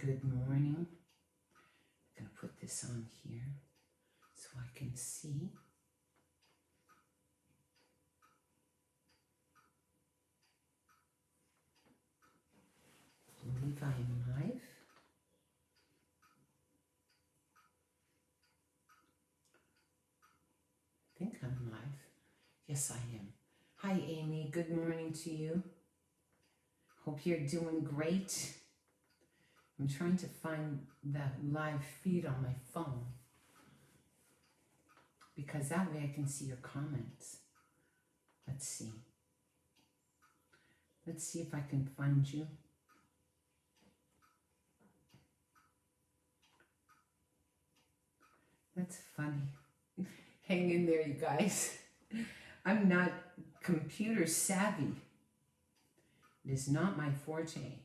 Good morning. I'm going to put this on here so I can see. I believe I am live. I think I'm live. Yes, I am. Hi, Amy. Good morning to you. Hope you're doing great. I'm trying to find that live feed on my phone because that way I can see your comments. Let's see. Let's see if I can find you. That's funny. Hang in there, you guys. I'm not computer savvy. It is not my forte.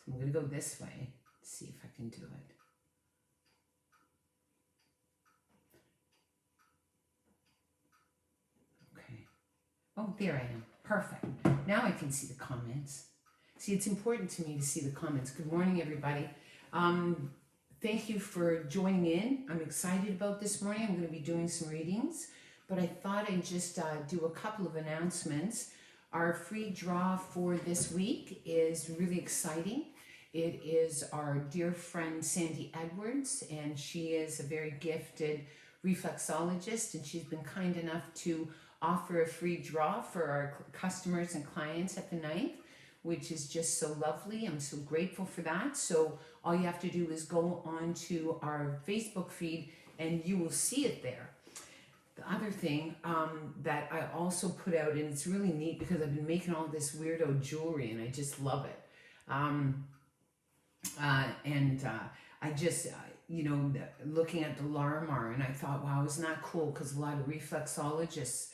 So I'm going to go this way, see if I can do it. Okay. Oh, there I am. Perfect. Now I can see the comments. See, it's important to me to see the comments. Good morning, everybody. Thank you for joining in. I'm excited about this morning. I'm going to be doing some readings, but I thought I'd just do a couple of announcements. Our free draw for this week is really exciting. It is our dear friend Sandy Edwards, and she is a very gifted reflexologist, and she's been kind enough to offer a free draw for our customers and clients at the 9th, which is just so lovely. I'm so grateful for that. So all you have to do is go on to our Facebook feed and you will see it there. The other thing that I also put out, and it's really neat because I've been making all this weirdo jewelry and I just love it. I just, looking at the Larimar, and I thought, wow, isn't that cool? Because a lot of reflexologists,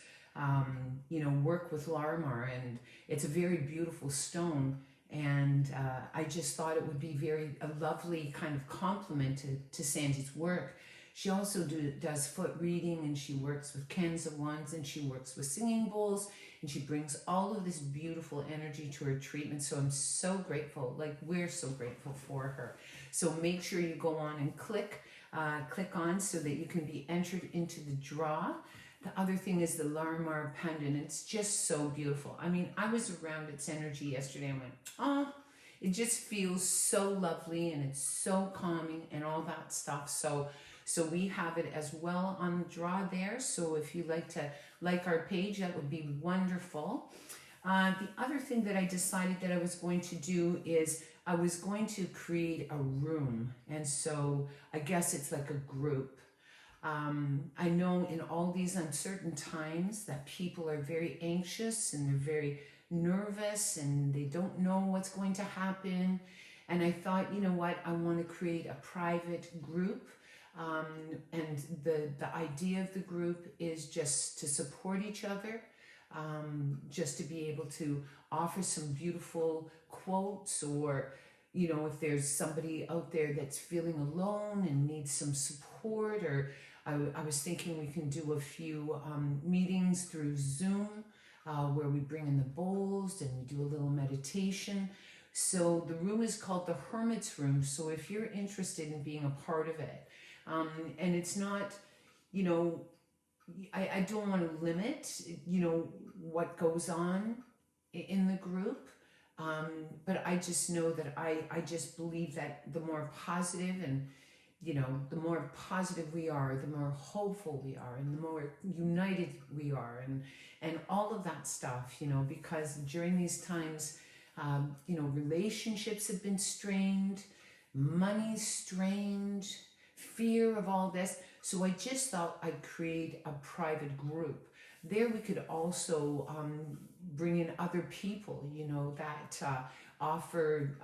work with Larimar, and it's a very beautiful stone. And I just thought it would be a lovely kind of complement to Sandy's work. She also does foot reading, and she works with cans of wands, and she works with singing bowls, and she brings all of this beautiful energy to her treatment. So I'm so grateful, we're so grateful for her. So make sure you go on and click on so that you can be entered into the draw. The other thing is the Larimar pendant. It's just so beautiful. I mean, I was around its energy yesterday and went, oh, it just feels so lovely and it's so calming and all that stuff. So we have it as well on the draw there. So if you like to like our page, that would be wonderful. The other thing that I decided that I was going to do is I was going to create a room. And so I guess it's like a group. I know in all these uncertain times that people are very anxious and they're very nervous and they don't know what's going to happen. And I thought, you know what, I want to create a private group. And the idea of the group is just to support each other, just to be able to offer some beautiful quotes, or, if there's somebody out there that's feeling alone and needs some support, or I was thinking we can do a few meetings through Zoom where we bring in the bowls and we do a little meditation. So the room is called the Hermit's Room. So if you're interested in being a part of it, and it's not, I don't want to limit, what goes on in the group. But I just know that I just believe that the more positive and, the more positive we are, the more hopeful we are, and the more united we are, and all of that stuff, because during these times, relationships have been strained, money's strained, fear of all this. So I just thought I'd create a private group. There we could also bring in other people, that offer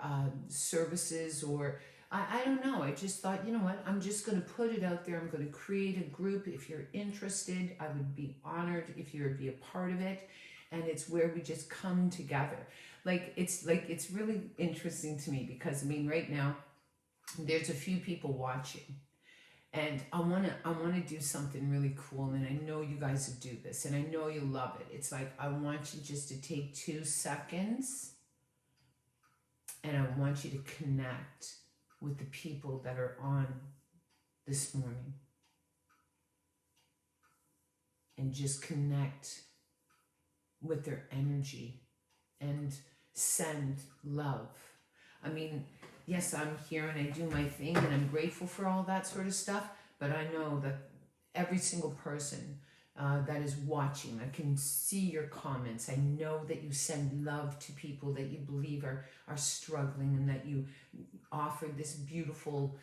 services, or I don't know. I just thought, you know what, I'm just going to put it out there. I'm going to create a group. If you're interested, I would be honored if you would be a part of it. And it's where we just come together. It's really interesting to me because, right now, there's a few people watching. And I wanna do something really cool, and I know you guys will do this, and I know you'll love it. It's like, I want you just to take 2 seconds And I want you to connect with the people that are on this morning. And just connect with their energy and send love. I mean, yes, I'm here and I do my thing and I'm grateful for all that sort of stuff, but I know that every single person that is watching, I can see your comments. I know that you send love to people that you believe are struggling, and that you offer this beautiful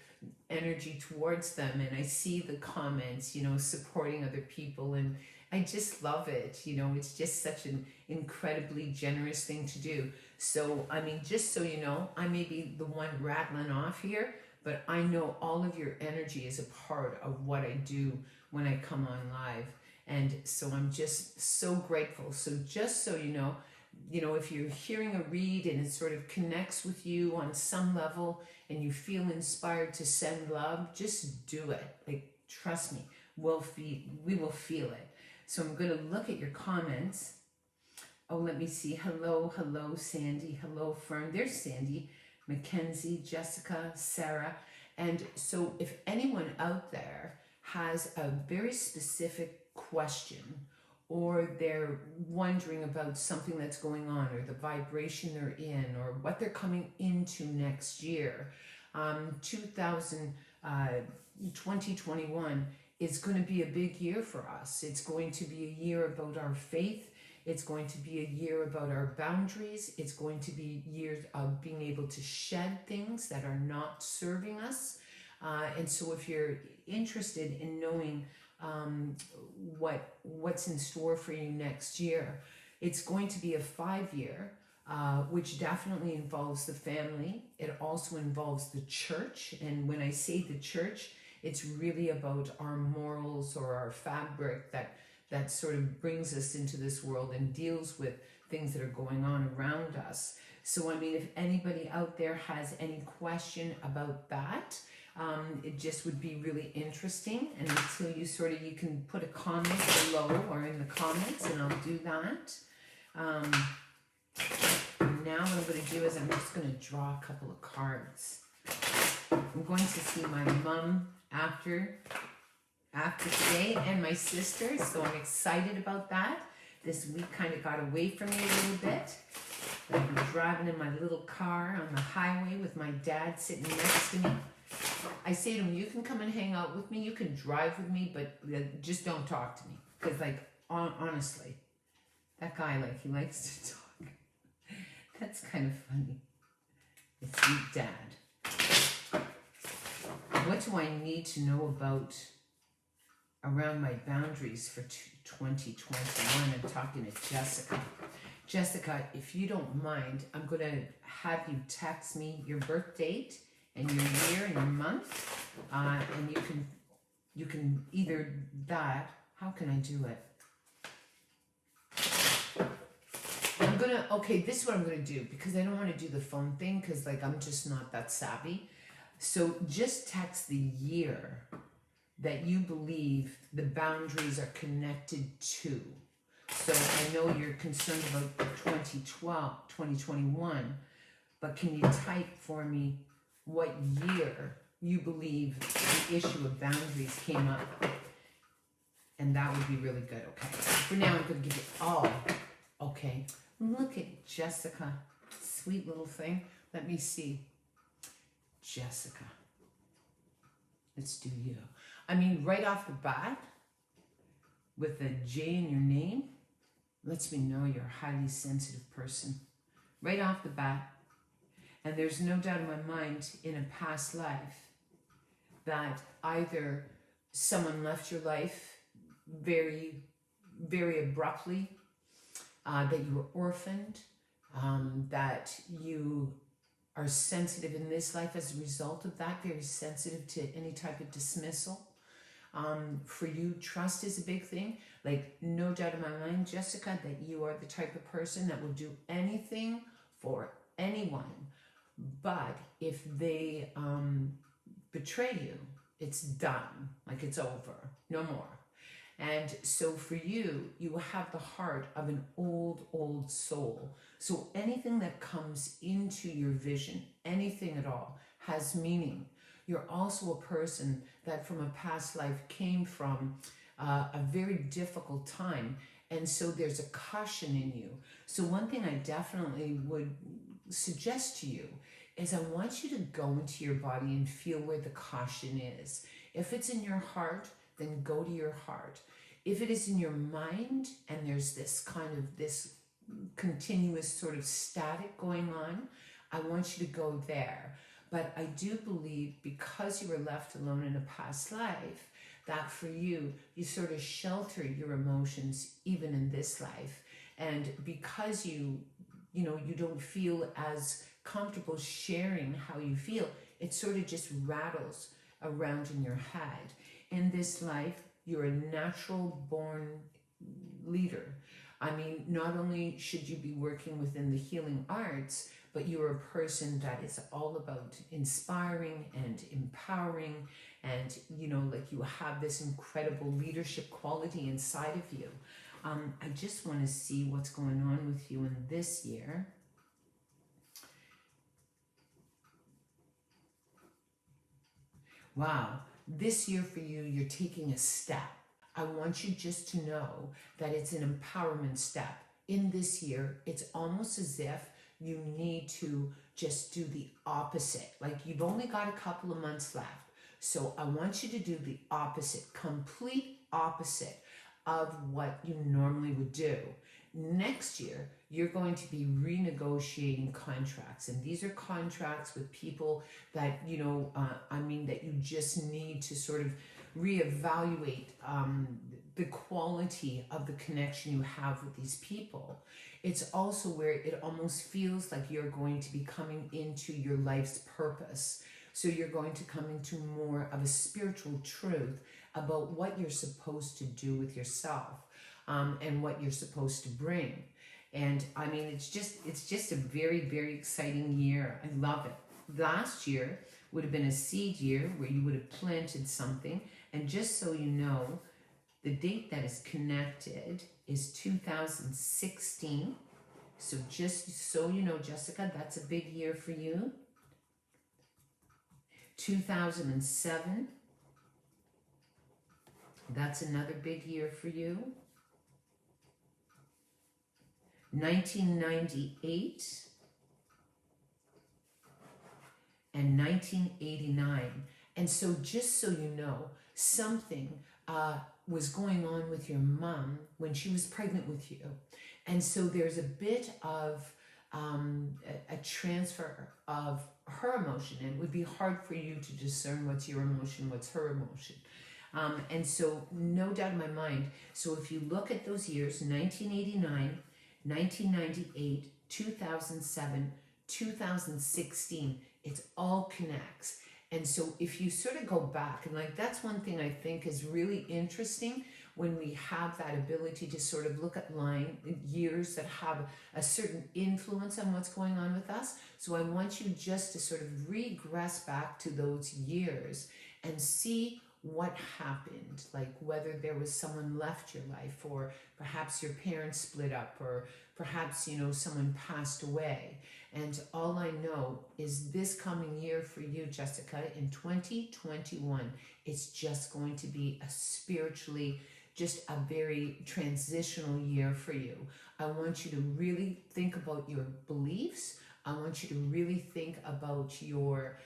energy towards them. And I see the comments, you know, supporting other people, and I just love it. You know, it's just such an incredibly generous thing to do. So, I mean, just so you know, I may be the one rattling off here, but I know all of your energy is a part of what I do when I come on live. And so I'm just so grateful. So just so you know, if you're hearing a read and it sort of connects with you on some level and you feel inspired to send love, just do it. Like, trust me, we will feel it. So I'm going to look at your comments. Oh, let me see. Hello, Sandy. Hello, Fern. There's Sandy, Mackenzie, Jessica, Sarah. And so if anyone out there has a very specific question, or they're wondering about something that's going on, or the vibration they're in, or what they're coming into next year, 2021 is going to be a big year for us. It's going to be a year about our faith. It's going to be a year about our boundaries. It's going to be years of being able to shed things that are not serving us. And so if you're interested in knowing what's in store for you next year, it's going to be a 5-year, which definitely involves the family. It also involves the church. And when I say the church, it's really about our morals, or our fabric that sort of brings us into this world and deals with things that are going on around us. So, I mean, if anybody out there has any question about that, it just would be really interesting. And until you can put a comment below or in the comments, and I'll do that. Now what I'm going to do is I'm just going to draw a couple of cards. I'm going to see my mom after today, and my sister, so I'm excited about that. This week kind of got away from me a little bit. I've been driving in my little car on the highway with my dad sitting next to me. I say to him, you can come and hang out with me, you can drive with me, but just don't talk to me. Because, like, honestly, that guy, like, he likes to talk. That's kind of funny. It's your dad. What do I need to know about around my boundaries for 2021? I'm talking to Jessica. Jessica, if you don't mind, I'm going to have you text me your birth date and your year and your month, and you can either that. How can I do it? This is what I'm gonna do, because I don't want to do the phone thing, because, like, I'm just not that savvy. So just text the year that you believe the boundaries are connected to. So I know you're concerned about 2021, but can you type for me what year you believe the issue of boundaries came up? And that would be really good, okay? For now, I'm going to give you all. Okay, look at Jessica. Sweet little thing. Let me see. Jessica. Let's do you. I mean, right off the bat, with a J in your name, lets me know you're a highly sensitive person. Right off the bat. And there's no doubt in my mind, in a past life, that either someone left your life very, very abruptly, that you were orphaned, that you are sensitive in this life as a result of that, very sensitive to any type of dismissal. For you, trust is a big thing. Like, no doubt in my mind, Jessica, that you are the type of person that will do anything for anyone. But if they betray you, it's done. Like, it's over. No more. And so for you, you have the heart of an old soul. So anything that comes into your vision, anything at all, has meaning. You're also a person that from a past life came from a very difficult time. And so there's a caution in you. So one thing I definitely would suggest to you is I want you to go into your body and feel where the caution is. If it's in your heart, then go to your heart. If it is in your mind and there's this kind of this continuous sort of static going on, I want you to go there. But I do believe because you were left alone in a past life, that for you, you sort of shelter your emotions even in this life. And because you don't feel as comfortable sharing how you feel, it sort of just rattles around in your head. In this life, you're a natural born leader. I mean, not only should you be working within the healing arts, but you're a person that is all about inspiring and empowering, and like you have this incredible leadership quality inside of you. I just want to see what's going on with you in this year. Wow, this year for you, you're taking a step. I want you just to know that it's an empowerment step. In this year, it's almost as if you need to just do the opposite. Like you've only got a couple of months left. So I want you to do the opposite, complete opposite of what you normally would do. Next year, you're going to be renegotiating contracts. And these are contracts with people that, that you just need to sort of reevaluate the quality of the connection you have with these people. It's also where it almost feels like you're going to be coming into your life's purpose. So you're going to come into more of a spiritual truth about what you're supposed to do with yourself, and what you're supposed to bring. And I mean, it's just a very, very exciting year. I love it. Last year would have been a seed year where you would have planted something. And just so you know, the date that is connected is 2016. So just so you know, Jessica, that's a big year for you. 2007, that's another big year for you. 1998 and 1989. And so just so you know, something was going on with your mom when she was pregnant with you. And so there's a bit of a transfer of her emotion. And it would be hard for you to discern what's your emotion, what's her emotion. And so no doubt in my mind, so if you look at those years, 1989, 1998, 2007, 2016, it all connects. And so if you sort of go back, and like that's one thing I think is really interesting when we have that ability to sort of look at years that have a certain influence on what's going on with us. So I want you just to sort of regress back to those years and see what happened, like whether there was someone left your life, or perhaps your parents split up, or perhaps someone passed away. And all I know is this coming year for you, Jessica, in 2021, it's just going to be a spiritually just a very transitional year for you. I want you to really think about your beliefs. I want you to really think about your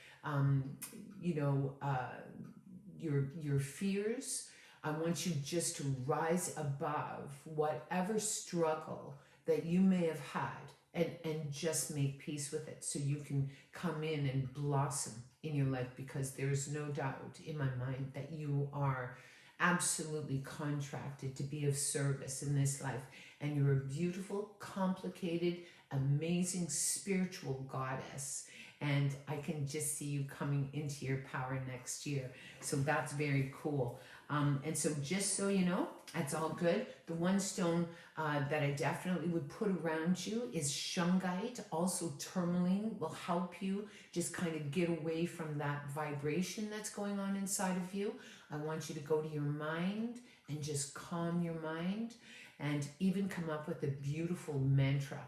your fears. I want you just to rise above whatever struggle that you may have had, and just make peace with it, so you can come in and blossom in your life, because there's no doubt in my mind that you are absolutely contracted to be of service in this life, and you're a beautiful, complicated, amazing spiritual goddess. And I can just see you coming into your power next year. So that's very cool. And so just so you know, that's all good. The one stone that I definitely would put around you is shungite. Also tourmaline will help you just kind of get away from that vibration that's going on inside of you. I want you to go to your mind and just calm your mind and even come up with a beautiful mantra.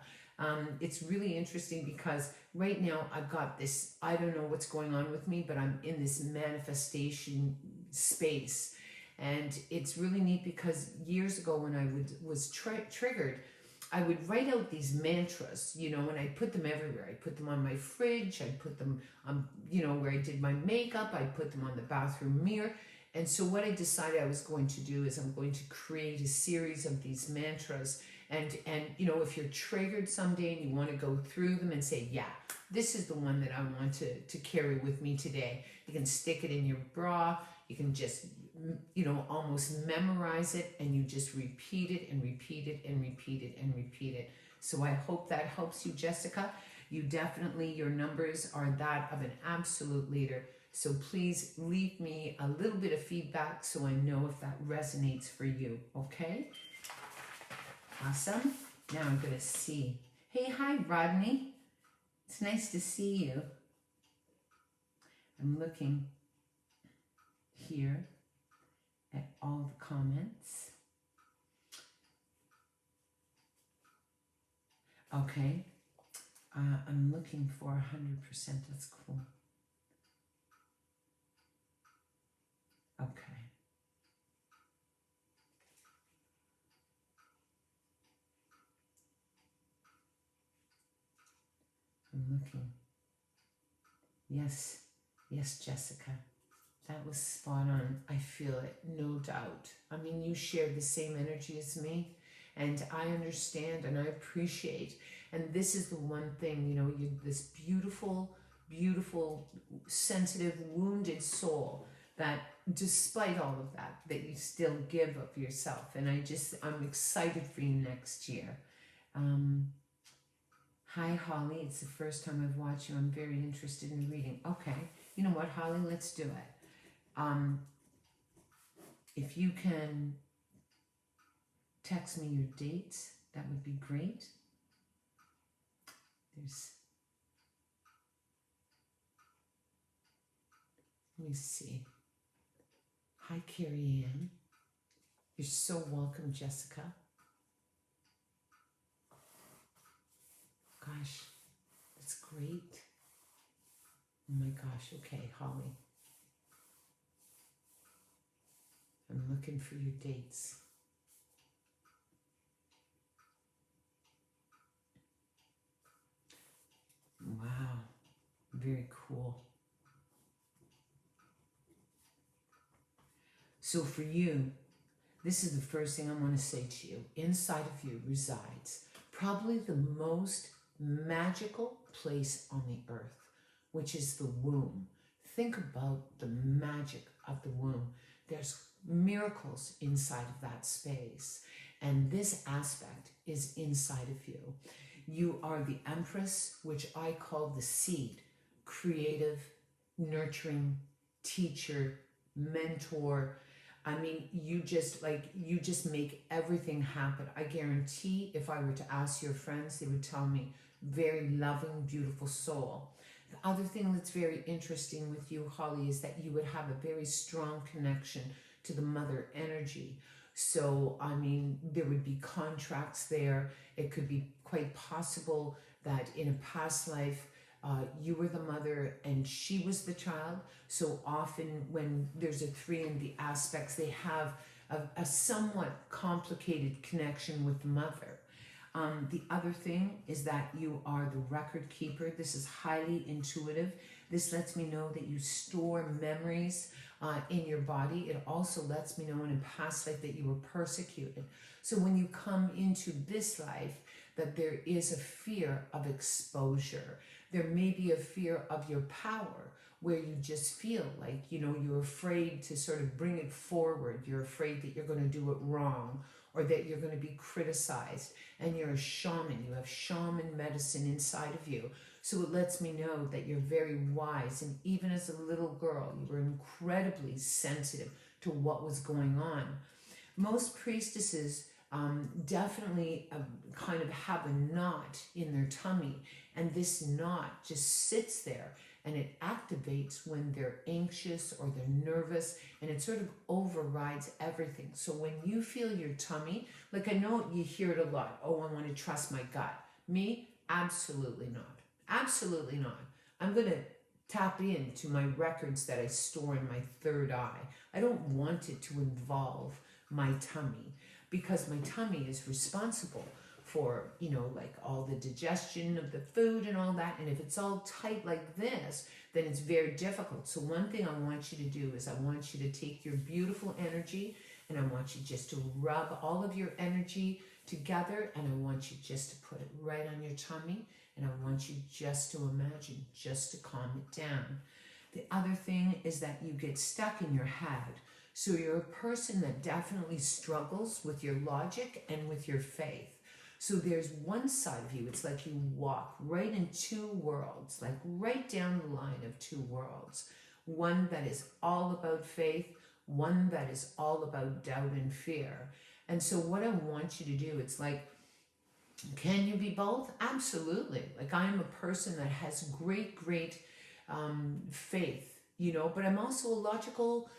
It's really interesting because right now I've got this, I don't know what's going on with me, but I'm in this manifestation space. And it's really neat because years ago when I was triggered, I would write out these mantras, and I put them everywhere. I put them on my fridge, I put them on, where I did my makeup, I put them on the bathroom mirror. And so what I decided I was going to do is I'm going to create a series of these mantras. And if you're triggered someday and you want to go through them and say, yeah, this is the one that I want to carry with me today. You can stick it in your bra. You can just, almost memorize it, and you just repeat it and repeat it and repeat it and repeat it. So I hope that helps you, Jessica. You definitely, your numbers are that of an absolute leader. So please leave me a little bit of feedback so I know if that resonates for you, okay? Awesome. Now I'm going to see. Hey, hi, Rodney. It's nice to see you. I'm looking here at all the comments. Okay. I'm looking for 100%. That's cool. Okay. I'm looking. Yes. Yes, Jessica. That was spot on. I feel it, no doubt. I mean, you share the same energy as me, and I understand and I appreciate. And this is the one thing, you're this beautiful, beautiful, sensitive, wounded soul that despite all of that you still give of yourself. And I'm excited for you next year. Hi, Holly. It's the first time I've watched you. I'm very interested in reading. Okay. You know what, Holly? Let's do it. If you can text me your dates, that would be great. Let me see. Hi, Carrie Ann. You're so welcome, Jessica. Gosh, that's great. Oh my gosh, okay, Holly. I'm looking for your dates. Wow, very cool. So for you, this is the first thing I want to say to you. Inside of you resides probably the most magical place on the earth, which is the womb. Think about the magic of the womb. There's miracles inside of that space. And this aspect is inside of you. You are the empress, which I call the seed, creative, nurturing, teacher, mentor. I mean, you just make everything happen. I guarantee if I were to ask your friends, they would tell me, very loving, beautiful soul. The other thing that's very interesting with you, Holly, is that you would have a very strong connection to the mother energy. So, I mean, there would be contracts there. It could be quite possible that in a past life, you were the mother and she was the child. So often when there's a 3 in the aspects, they have a somewhat complicated connection with the mother. The other thing is that you are the record keeper. This is highly intuitive. This lets me know that you store memories in your body. It also lets me know in a past life that you were persecuted. So when you come into this life, that there is a fear of exposure. There may be a fear of your power where you just feel like, you're afraid to sort of bring it forward. You're afraid that you're going to do it wrong or that you're going to be criticized. And you're a shaman. You have shaman medicine inside of you. So it lets me know that you're very wise. And even as a little girl, you were incredibly sensitive to what was going on. Most priestesses definitely kind of have a knot in their tummy, and this knot just sits there, and it activates when they're anxious or they're nervous, and it sort of overrides everything. So when you feel your tummy, like I know you hear it a lot, oh, I want to trust my gut. Me, absolutely not. Absolutely not. I'm going to tap into my records that I store in my third eye. I don't want it to involve my tummy, because my tummy is responsible for, you know, like all the digestion of the food and all that. And if it's all tight like this, then it's very difficult. So one thing I want you to do is I want you to take your beautiful energy, and I want you just to rub all of your energy together, and I want you just to put it right on your tummy, and I want you just to imagine, just to calm it down. The other thing is that you get stuck in your head. So you're a person that definitely struggles with your logic and with your faith. So there's one side of you, it's like you walk right in two worlds, like right down the line of two worlds. One that is all about faith, one that is all about doubt and fear. And so what I want you to do, it's like, can you be both? Absolutely. Like I am a person that has great faith, you know, but I'm also a logical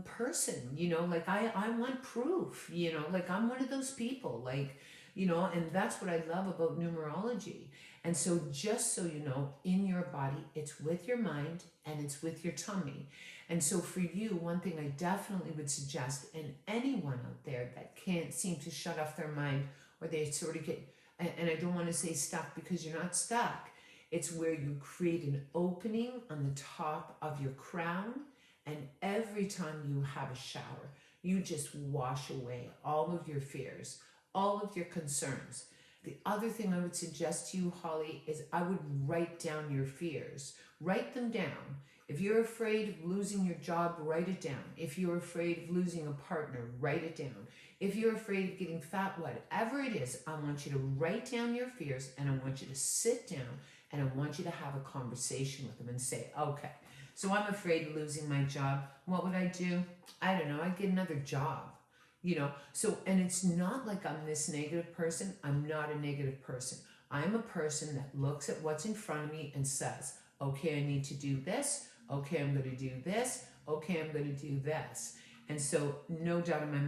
person, you know, like I want proof, you know, like I'm one of those people, like, you know, and that's what I love about numerology. And so just so you know, in your body, it's with your mind and it's with your tummy. And so for you, one thing I definitely would suggest, and anyone out there that can't seem to shut off their mind, or they sort of get, and I don't want to say stuck because you're not stuck, it's where you create an opening on the top of your crown, and every time you have a shower, you just wash away all of your fears, all of your concerns. The other thing I would suggest to you, Holly, is I would write down your fears. Write them down. If you're afraid of losing your job, write it down. If you're afraid of losing a partner, write it down. If you're afraid of getting fat, whatever it is, I want you to write down your fears, and I want you to sit down, and I want you to have a conversation with them and say, okay, so I'm afraid of losing my job. What would I do? I don't know. I'd get another job. You know, so, and it's not like I'm this negative person. I'm not a negative person. I'm a person that looks at what's in front of me and says, okay, I need to do this. Okay, I'm going to do this. Okay, I'm going to do this. And so, no doubt in my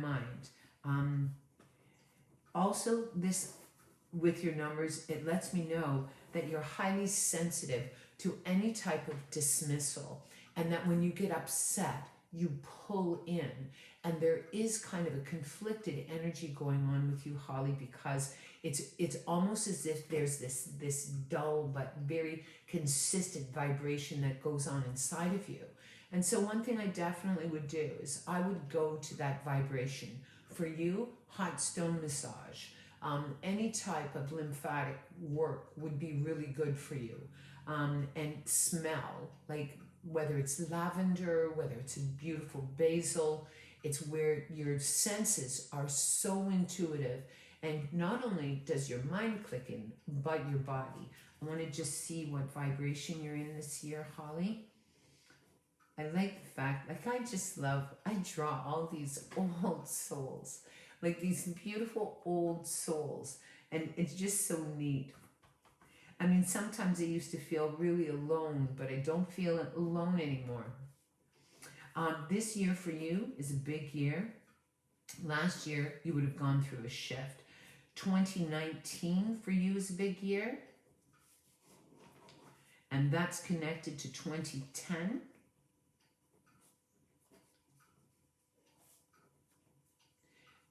mind. Also, this, with your numbers, it lets me know that you're highly sensitive to any type of dismissal, and that when you get upset, you pull in. And there is kind of a conflicted energy going on with you, Holly, because it's almost as if there's this dull but very consistent vibration that goes on inside of you. And so one thing I definitely would do is I would go to that vibration. For you, hot stone massage, any type of lymphatic work would be really good for you. And smell, like whether it's lavender, whether it's a beautiful basil, it's where your senses are so intuitive, and not only does your mind click in, but your body. I want to just see what vibration you're in this year, Holly. I like the fact, like I draw all these old souls, like these beautiful old souls, and it's just so neat. I mean, sometimes I used to feel really alone, but I don't feel alone anymore. This year for you is a big year. Last year, you would have gone through a shift. 2019 for you is a big year. And that's connected to 2010.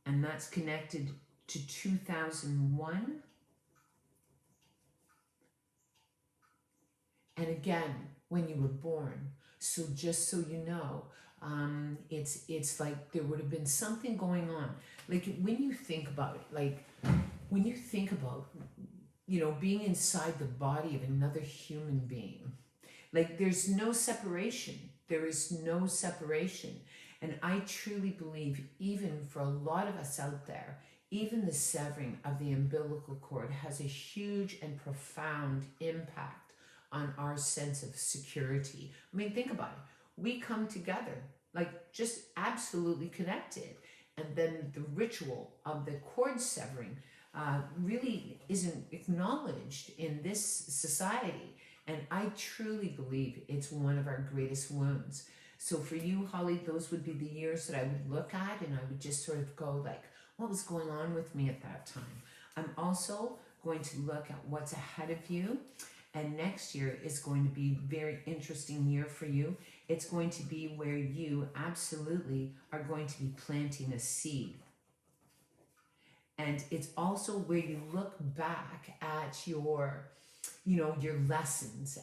And that's connected to 2001. And again, when you were born. So just so you know, it's like there would have been something going on. Like when you think about it, like when you think about, you know, being inside the body of another human being, like there's no separation. There is no separation. And I truly believe, even for a lot of us out there, even the severing of the umbilical cord has a huge and profound impact on our sense of security. I mean, think about it. We come together, like just absolutely connected. And then the ritual of the cord severing really isn't acknowledged in this society. And I truly believe it's one of our greatest wounds. So for you, Holly, those would be the years that I would look at, and I would just sort of go like, what was going on with me at that time? I'm also going to look at what's ahead of you. And next year is going to be a very interesting year for you. It's going to be where you absolutely are going to be planting a seed. And it's also where you look back at your lessons,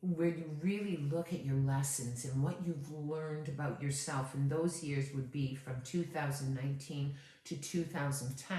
where you really look at your lessons and what you've learned about yourself. And those years would be from 2019 to 2010.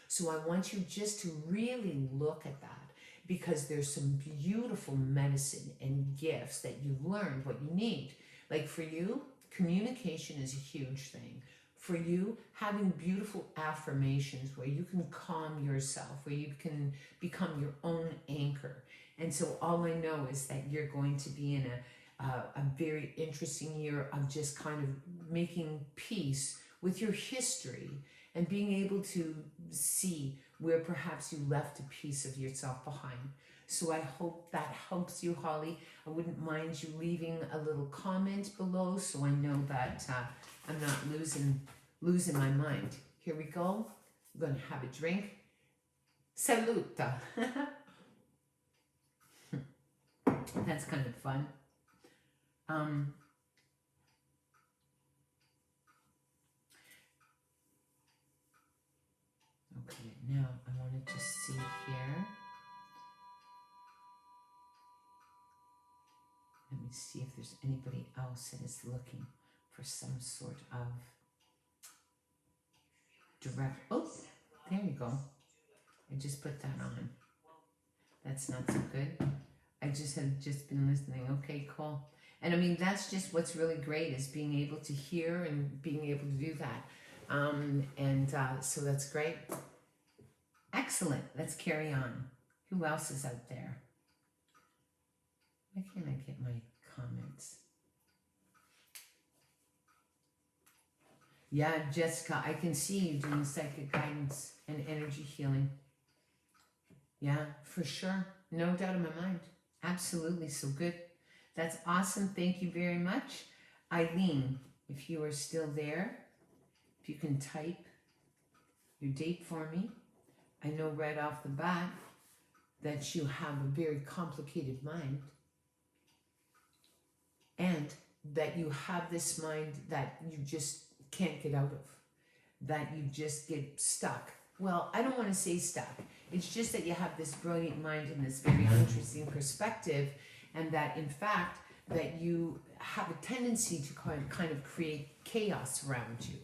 So I want you just to really look at that, because there's some beautiful medicine and gifts that you've learned what you need. Like for you, communication is a huge thing. For you, having beautiful affirmations where you can calm yourself, where you can become your own anchor. And so all I know is that you're going to be in a very interesting year of just kind of making peace with your history and being able to see where perhaps you left a piece of yourself behind. So I hope that helps you, Holly. I wouldn't mind you leaving a little comment below so I know that I'm not losing my mind. Here we go. I'm going to have a drink. Saluta. That's kind of fun. Okay, now I want to just see here. Let me see if there's anybody else that is looking for some sort of direct. Oh, there you go. I just put that on. That's not so good. I just had just been listening. Okay, cool. And I mean, that's just what's really great, is being able to hear and being able to do that. So that's great. Excellent. Let's carry on. Who else is out there? Why can't I get my comments? Yeah, Jessica, I can see you doing psychic guidance and energy healing. Yeah, for sure. No doubt in my mind. Absolutely. So good. That's awesome. Thank you very much. Eileen, if you are still there, if you can type your date for me. I know right off the bat that you have a very complicated mind, and that you have this mind that you just can't get out of, that you just get stuck. Well, I don't want to say stuck. It's just that you have this brilliant mind and this very interesting perspective, and that in fact that you have a tendency to kind of create chaos around you.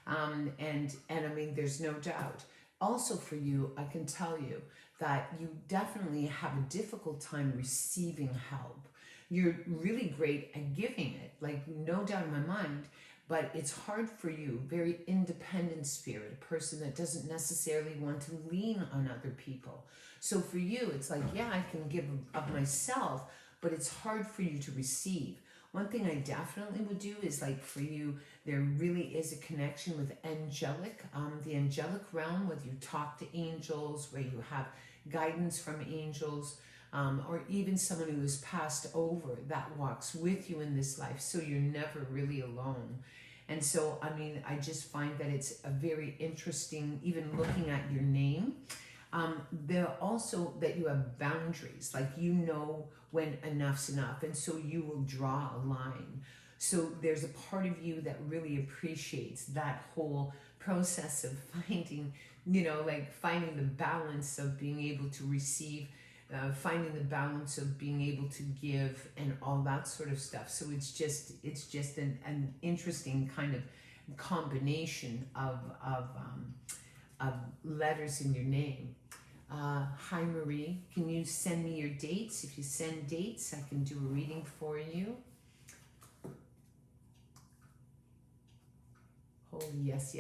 And I mean, there's no doubt. Also for you, I can tell you that you definitely have a difficult time receiving help. You're really great at giving it, like no doubt in my mind, but it's hard for you, very independent spirit, a person that doesn't necessarily want to lean on other people. So for you, it's like, yeah, I can give of myself, but it's hard for you to receive. One thing I definitely would do is, like for you, there really is a connection with angelic, the angelic realm, whether you talk to angels, where you have guidance from angels, or even someone who has passed over that walks with you in this life, so you're never really alone. And so, I mean, I just find that it's a very interesting, even looking at your name, there also that you have boundaries, like you know when enough's enough, and so you will draw a line. So there's a part of you that really appreciates that whole process of finding, like finding the balance of being able to receive, finding the balance of being able to give, and all that sort of stuff. So it's just an interesting kind of combination of letters in your name. Hi Marie, can you send me your dates? If you send dates, I can do a reading for you. Oh, yes.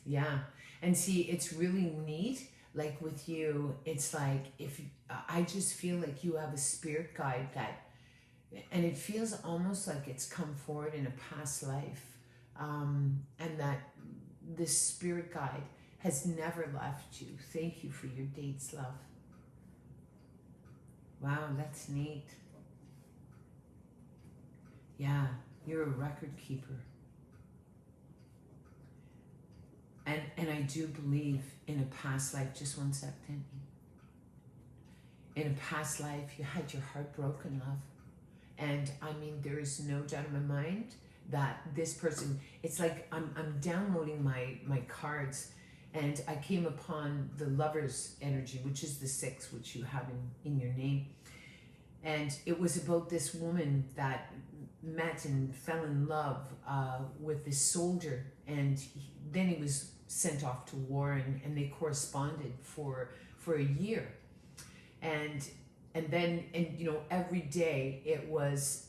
Yeah. And see, it's really neat. Like with you, it's like, if I just feel like you have a spirit guide that, and it feels almost like it's come forward in a past life, and that this spirit guide has never left you. Thank you for your dates, love. Wow, that's neat. Yeah, you're a record keeper. And I do believe in a past life, just one second. In a past life, you had your heart broken, love. And I mean, there is no doubt in my mind that this person, it's like I'm downloading my cards, and I came upon the lover's energy, which is the 6, which you have in your name. And it was about this woman that met and fell in love with this soldier, and then he was sent off to war, and they corresponded for a year, and then you know, every day it was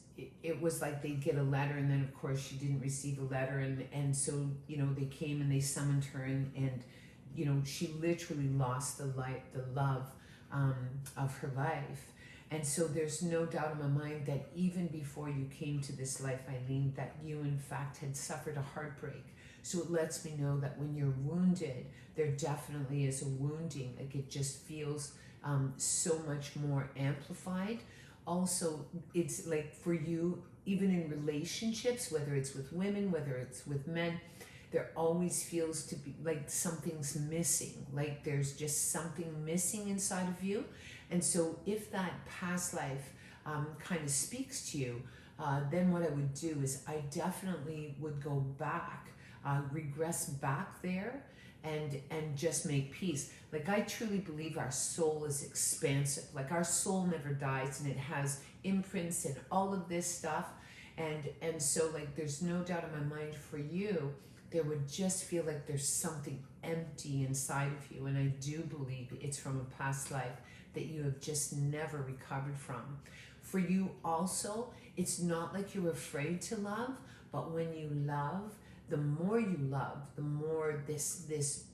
like they'd get a letter, and then of course she didn't receive a letter, and so you know, they came and they summoned her, and you know, she literally lost the love of her life. And so there's no doubt in my mind that even before you came to this life, Eileen, that you in fact had suffered a heartbreak. So it lets me know that when you're wounded, there definitely is a wounding. Like, it just feels so much more amplified. Also, it's like for you, even in relationships, whether it's with women, whether it's with men, there always feels to be like something's missing. Like there's just something missing inside of you. And so if that past life kind of speaks to you, then what I would do is I definitely would go back, regress back there, and just make peace. Like, I truly believe our soul is expansive. Like, our soul never dies, and it has imprints and all of this stuff. And so, like, there's no doubt in my mind for you, there would just feel like there's something empty inside of you. And I do believe it's from a past life that you have just never recovered from. For you also, it's not like you're afraid to love, but when you love, the more you love, the more this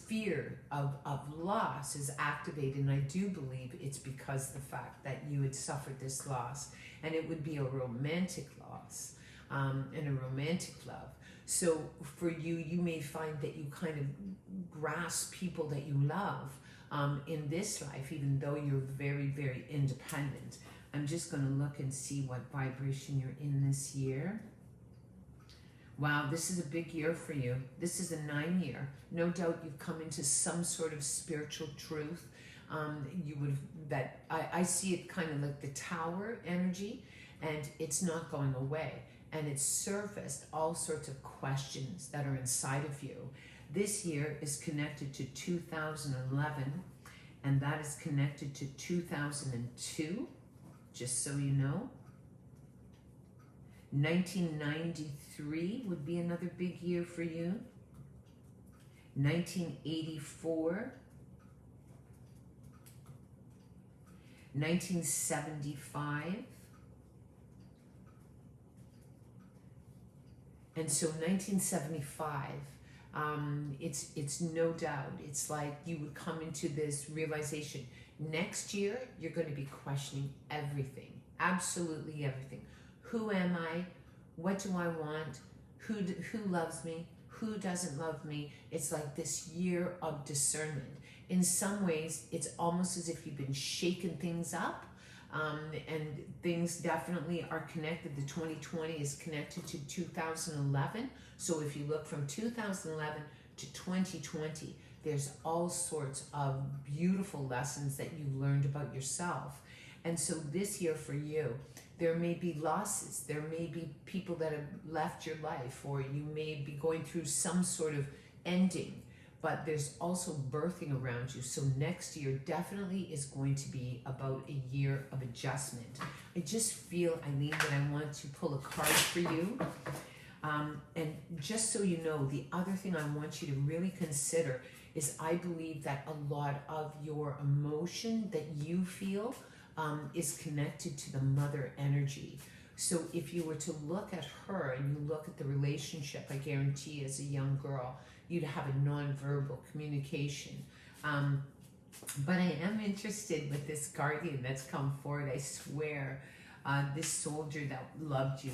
fear of loss is activated. And I do believe it's because of the fact that you had suffered this loss, and it would be a romantic loss and a romantic love. So for you, you may find that you kind of grasp people that you love in this life, even though you're very, very independent. I'm just going to look and see what vibration you're in this year. Wow, this is a big year for you. This is a 9 year. No doubt you've come into some sort of spiritual truth. You would that I see it kind of like the tower energy, and it's not going away. And it's surfaced all sorts of questions that are inside of you. This year is connected to 2011, and that is connected to 2002, just so you know. 1993 would be another big year for you. 1984. 1975. And so 1975, it's no doubt, it's like you would come into this realization. Next year, you're going to be questioning everything, absolutely everything. Who am I? What do I want? Who loves me? Who doesn't love me? It's like this year of discernment. In some ways, it's almost as if you've been shaking things up. And things definitely are connected. The 2020 is connected to 2011. So if you look from 2011 to 2020, there's all sorts of beautiful lessons that you learned about yourself. And so this year for you, there may be losses. There may be people that have left your life, or you may be going through some sort of ending. But there's also birthing around you. So next year definitely is going to be about a year of adjustment. I just feel, Eileen, that I want to pull a card for you. And just so you know, the other thing I want you to really consider is I believe that a lot of your emotion that you feel is connected to the mother energy. So if you were to look at her and you look at the relationship, I guarantee as a young girl, you'd have a non-verbal communication. But I am interested with this guardian that's come forward. I swear, this soldier that loved you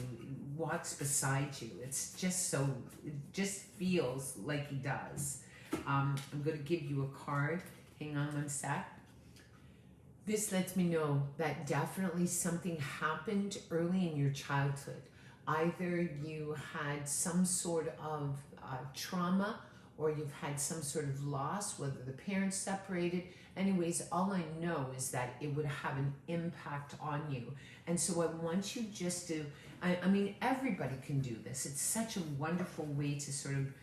walks beside you. It's just so, it just feels like he does. I'm going to give you a card. Hang on one sec. This lets me know that definitely something happened early in your childhood. Either you had some sort of trauma, or you've had some sort of loss, whether the parents separated. Anyways, all I know is that it would have an impact on you. And so I want you just to, I mean, everybody can do this. It's such a wonderful way to sort of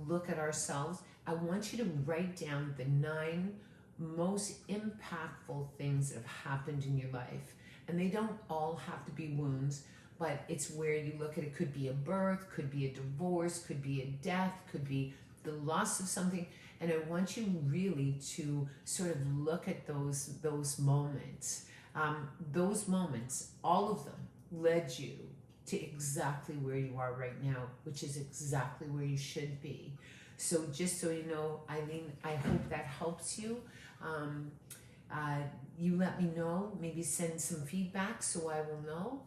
look at ourselves. I want you to write down the 9 most impactful things that have happened in your life. And they don't all have to be wounds, but it's where you look at it. Could be a birth, could be a divorce, could be a death, could be the loss of something. And I want you really to sort of look at those moments. Those moments, all of them, led you to exactly where you are right now, which is exactly where you should be. So just so you know, Eileen, I hope that helps you. You let me know, maybe send some feedback so I will know.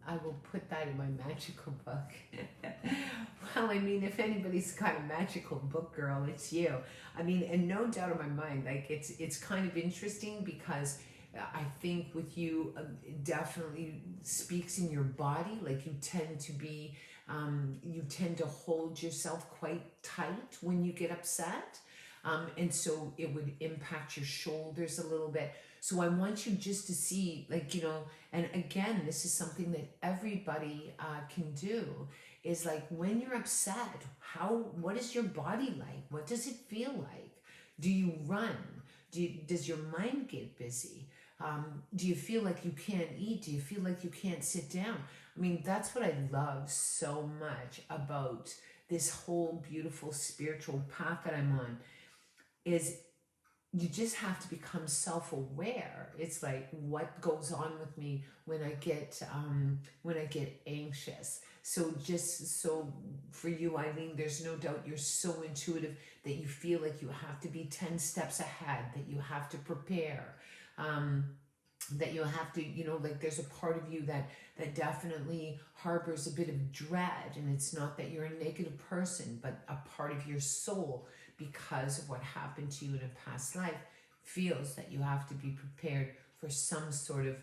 I will put that in my magical book. Well, I mean, if anybody's got a magical book, girl, it's you. I mean, and no doubt in my mind, like it's kind of interesting because I think with you, it definitely speaks in your body. Like you tend to hold yourself quite tight when you get upset. And so it would impact your shoulders a little bit. So I want you just to see, like, you know, and again, this is something that everybody can do, is like when you're upset, what is your body like? What does it feel like? Do you run? Does your mind get busy? Do you feel like you can't eat? Do you feel like you can't sit down? I mean, that's what I love so much about this whole beautiful spiritual path that I'm on, is you just have to become self-aware. It's like, what goes on with me when I get anxious? So for you, Eileen, there's no doubt you're so intuitive that you feel like you have to be 10 steps ahead, that you have to prepare, that you have to, you know, like there's a part of you that definitely harbors a bit of dread. And it's not that you're a negative person, but a part of your soul, because of what happened to you in a past life, feels that you have to be prepared for some sort of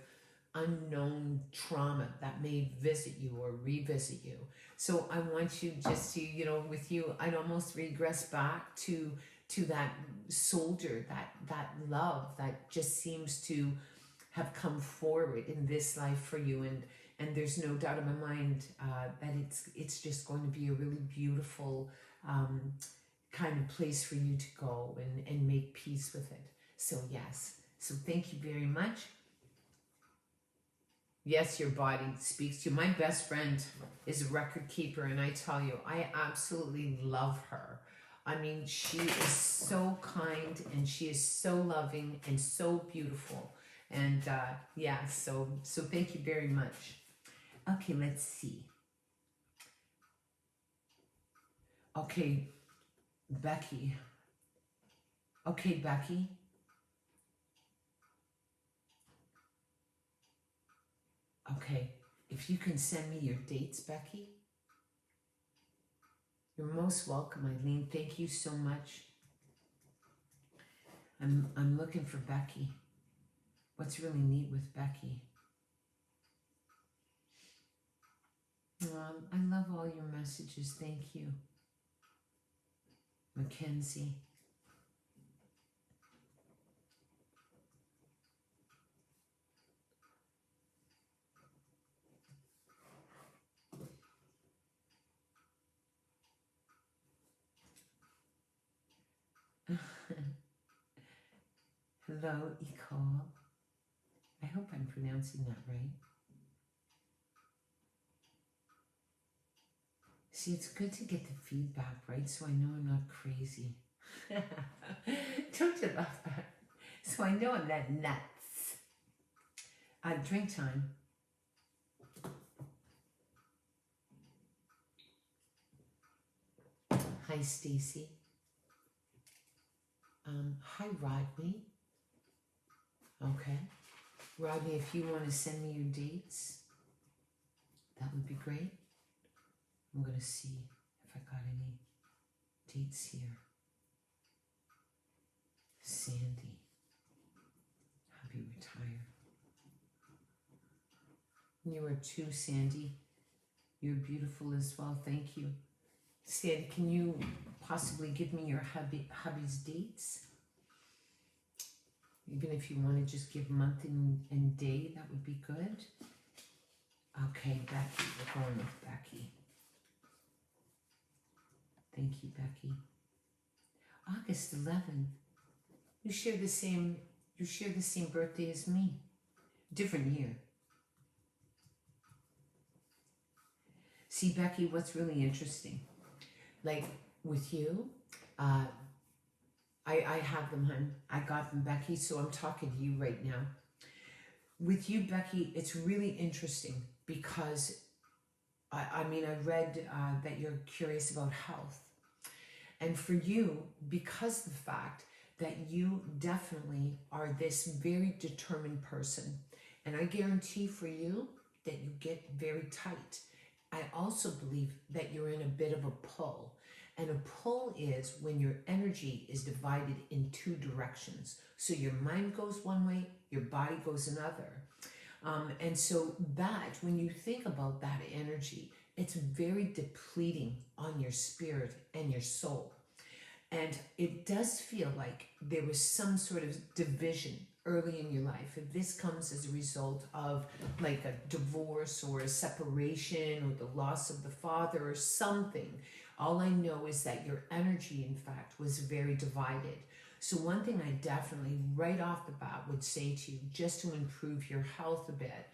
unknown trauma that may visit you or revisit you. So I want you just to, you know, with you, I'd almost regress back to that soldier, that love that just seems to have come forward in this life for you. And there's no doubt in my mind that it's just going to be a really beautiful kind of place for you to go and make peace with it. So yes, so thank you very much. Yes, your body speaks to you. My best friend is a record keeper, and I tell you, I absolutely love her. I mean, she is so kind, and she is so loving and so beautiful. And yeah, so thank you very much. Okay, let's see. Okay, Becky. Okay, Becky. Okay, if you can send me your dates, Becky. You're most welcome, Eileen. Thank you so much. I'm looking for Becky. What's really neat with Becky? I love all your messages. Thank you. Mackenzie. Hello, Ecole. I hope I'm pronouncing that right. See, it's good to get the feedback, right? So I know I'm not crazy. Don't you love that? So I know I'm not nuts. Drink time. Hi, Stacy. Hi, Rodney. Okay. Rodney, if you want to send me your dates, that would be great. I'm going to see if I got any dates here. Sandy. tired. You are too, Sandy. You're beautiful as well. Thank you. Sandy, can you possibly give me your hubby's dates? Even if you want to just give month and day, that would be good. Okay, Becky, we're going with Becky. Thank you, Becky. August 11th. You share the same birthday as me. Different year. See, Becky, what's really interesting, like with you, I have them, hun. I got them, Becky, so I'm talking to you right now. With you, Becky, it's really interesting because, I read that you're curious about health. And for you, because of the fact that you definitely are this very determined person, and I guarantee for you that you get very tight. I also believe that you're in a bit of a pull. And a pull is when your energy is divided in two directions. So your mind goes one way, your body goes another. And so that, when you think about that energy, it's very depleting on your spirit and your soul. And it does feel like there was some sort of division early in your life. If this comes as a result of like a divorce or a separation or the loss of the father or something, all I know is that your energy, in fact, was very divided. So one thing I definitely right off the bat would say to you, just to improve your health a bit,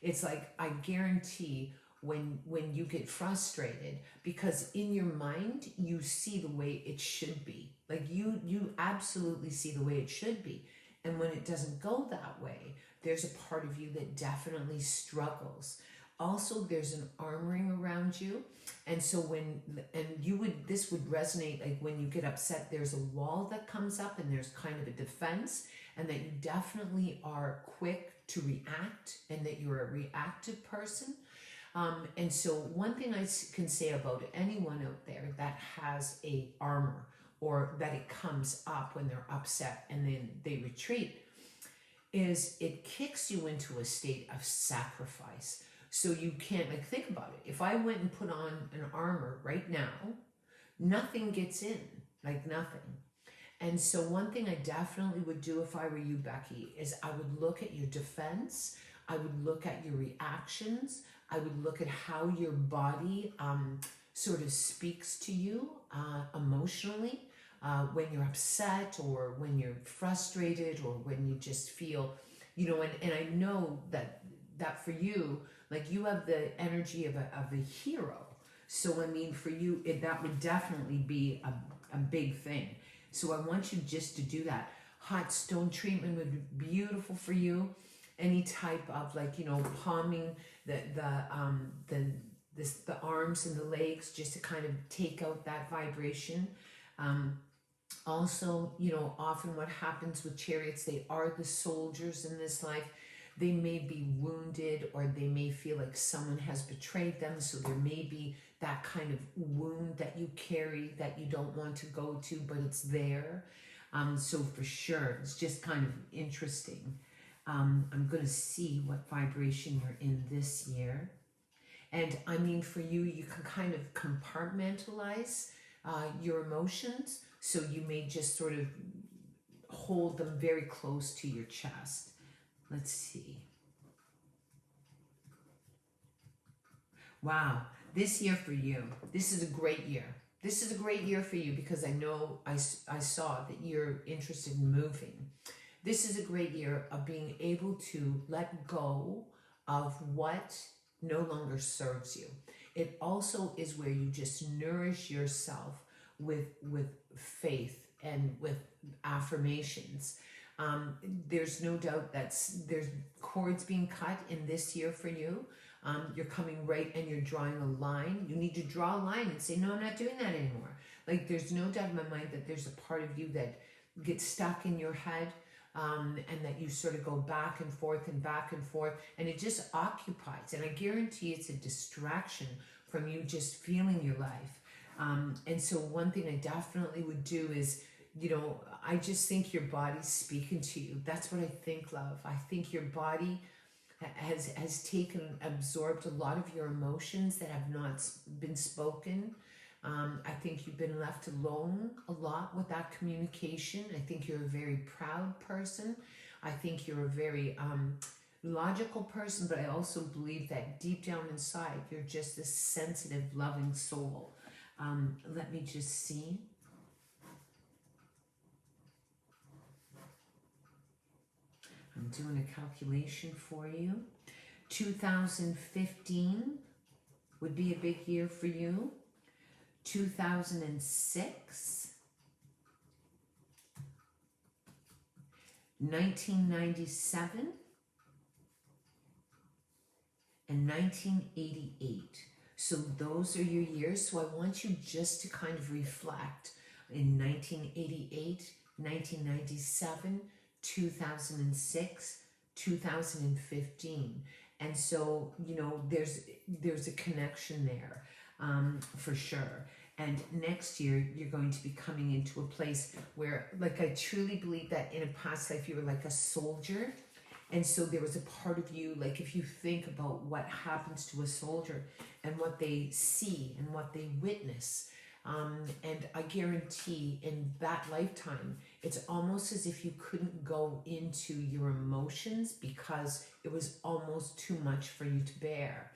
it's like I guarantee when you get frustrated, because in your mind you see the way it should be, like you absolutely see the way it should be, and when it doesn't go that way, there's a part of you that definitely struggles. Also, there's an armoring around you, and so this would resonate, like when you get upset, there's a wall that comes up and there's kind of a defense, and that you definitely are quick to react and that you're a reactive person. And so one thing I can say about anyone out there that has a armor, or that it comes up when they're upset and then they retreat, is it kicks you into a state of sacrifice. So you can't, like, think about it. If I went and put on an armor right now, nothing gets in, like nothing. And so one thing I definitely would do if I were you, Becky, is I would look at your defense. I would look at your reactions. I would look at how your body sort of speaks to you emotionally when you're upset or when you're frustrated or when you just feel, and I know that for you, like you have the energy of a hero. So, I mean, for you, that would definitely be a big thing. So I want you just to do that. Hot stone treatment would be beautiful for you. Any type of, like, palming the arms and the legs, just to kind of take out that vibration. Also, often what happens with chariots, they are the soldiers in this life. They may be wounded, or they may feel like someone has betrayed them. So there may be that kind of wound that you carry that you don't want to go to, but it's there. So for sure, it's just kind of interesting. I'm going to see what vibration you're in this year. And I mean, for you, you can kind of compartmentalize your emotions. So you may just sort of hold them very close to your chest. Let's see. Wow, this year for you, this is a great year. This is a great year for you because I know I saw that you're interested in moving. This is a great year of being able to let go of what no longer serves you. It also is where you just nourish yourself with faith and with affirmations. There's no doubt there's cords being cut in this year for you. You're coming right and you're drawing a line. You need to draw a line and say, no, I'm not doing that anymore. Like, there's no doubt in my mind that there's a part of you that gets stuck in your head, and that you sort of go back and forth and back and forth, and it just occupies. And I guarantee it's a distraction from you just feeling your life. And so one thing I definitely would do is, I just think your body's speaking to you. That's what I think, love. I think your body has absorbed a lot of your emotions that have not been spoken. I think you've been left alone a lot with that communication. I think you're a very proud person. I think you're a very logical person, but I also believe that deep down inside, you're just this sensitive, loving soul. Let me just see. I'm doing a calculation for you. 2015 would be a big year for you. 2006, 1997, and 1988. So those are your years. So I want you just to kind of reflect in 1988, 1997, 2006, 2015. And so, you know, there's a connection there, for sure. And next year, you're going to be coming into a place where, like, I truly believe that in a past life, you were like a soldier. And so there was a part of you, like, if you think about what happens to a soldier and what they see and what they witness, and I guarantee in that lifetime, it's almost as if you couldn't go into your emotions because it was almost too much for you to bear.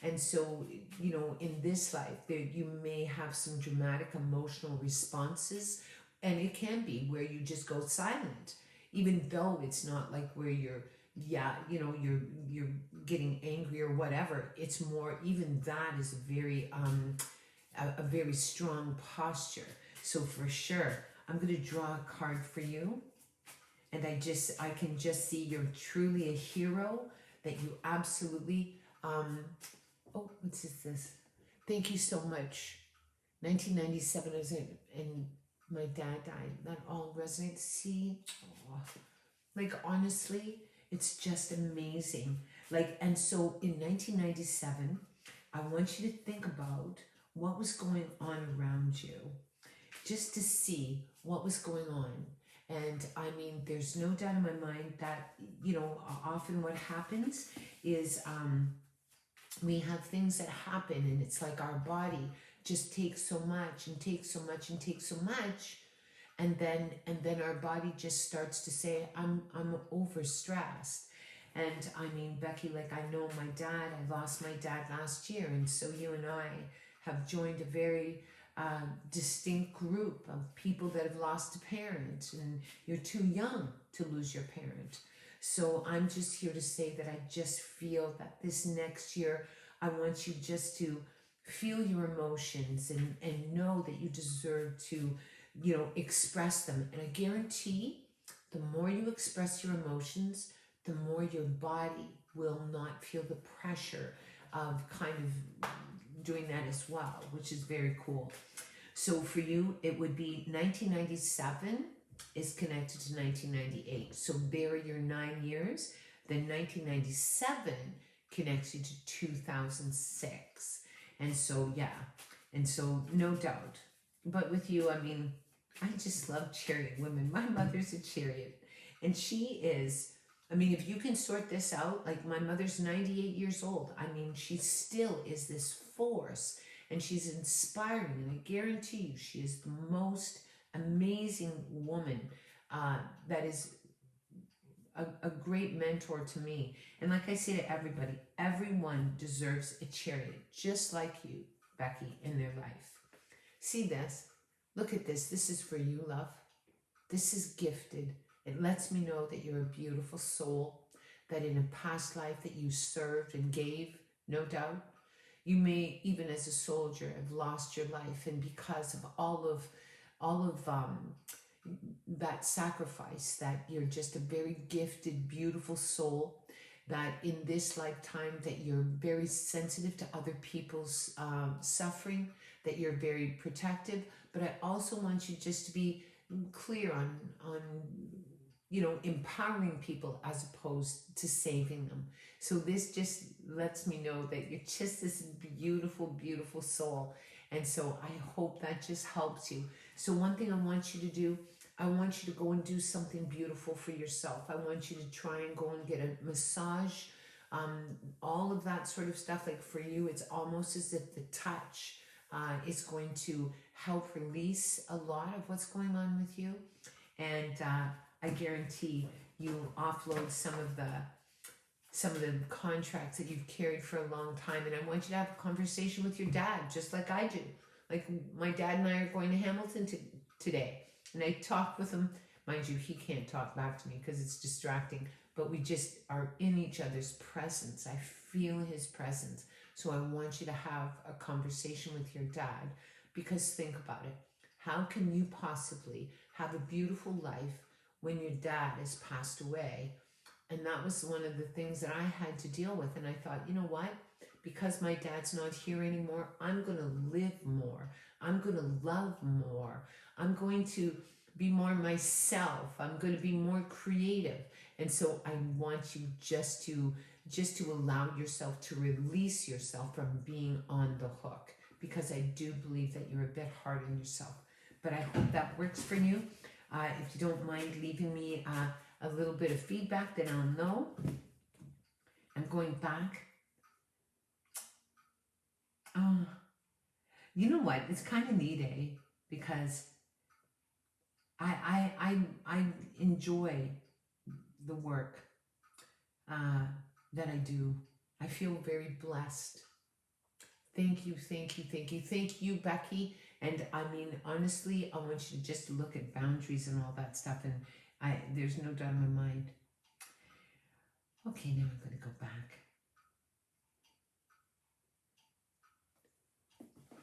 And so, you know, in this life, you may have some dramatic emotional responses, and it can be where you just go silent, even though it's not like where you're getting angry or whatever. It's more, even that is a very strong posture. So for sure, I'm going to draw a card for you, and I can just see you're truly a hero, that you absolutely oh, what's this? Thank you so much. 1997 and my dad died. That all resonates. See, oh, like, honestly, it's just amazing. Like, and so in 1997, I want you to think about what was going on around you, just to see what was going on. And I mean, there's no doubt in my mind that, you know, often what happens is we have things that happen, and it's like our body just takes so much and takes so much and takes so much, and then our body just starts to say, I'm overstressed. And I mean, Becky, like, I know my dad, I lost my dad last year, and so you and I have joined a very distinct group of people that have lost a parent, and you're too young to lose your parent. So I'm just here to say that I just feel that this next year, I want you just to feel your emotions and know that you deserve to, you know, express them. And I guarantee the more you express your emotions, the more your body will not feel the pressure of kind of doing that as well, which is very cool. So for you, it would be 1997 is connected to 1998. So there are your 9 years. Then 1997 connects you to 2006. And so, yeah. And so, no doubt. But with you, I mean, I just love chariot women. My mother's a chariot. And she is, I mean, if you can sort this out, like, my mother's 98 years old. I mean, she still is this force. And she's inspiring. And I guarantee you, she is the most amazing woman that is a great mentor to me. And like I say to everybody, everyone deserves a chariot, just like you, Becky, in their life. See this? Look at this. This is for you, love. This is gifted. It lets me know that you're a beautiful soul, that in a past life that you served and gave, no doubt. You may, even as a soldier, have lost your life, and because of all of that sacrifice, that you're just a very gifted, beautiful soul, that in this lifetime that you're very sensitive to other people's suffering, that you're very protective. But I also want you just to be clear on you know, empowering people as opposed to saving them. So this just lets me know that you're just this beautiful, beautiful soul. And so I hope that just helps you. So one thing I want you to do, I want you to go and do something beautiful for yourself. I want you to try and go and get a massage. All of that sort of stuff. Like for you, it's almost as if the touch is going to help release a lot of what's going on with you. And I guarantee you offload some of the contracts that you've carried for a long time. And I want you to have a conversation with your dad, just like I do. Like my dad and I are going to Hamilton today. And I talked with him. Mind you, he can't talk back to me because it's distracting. But we just are in each other's presence. I feel his presence. So I want you to have a conversation with your dad, because think about it. How can you possibly have a beautiful life when your dad has passed away? And that was one of the things that I had to deal with. And I thought, you know what? Because my dad's not here anymore, I'm going to live more. I'm going to love more. I'm going to be more myself. I'm going to be more creative. And so I want you just to allow yourself to release yourself from being on the hook, because I do believe that you're a bit hard on yourself. But I hope that works for you. If you don't mind leaving me a little bit of feedback, then I'll know. I'm going back. You know what? It's kind of neat, eh? Because I enjoy the work that I do. I feel very blessed. Thank you, thank you, thank you. Thank you, Becky. And I mean, honestly, I want you to just look at boundaries and all that stuff. And there's no doubt in my mind. Okay, now I'm going to go back.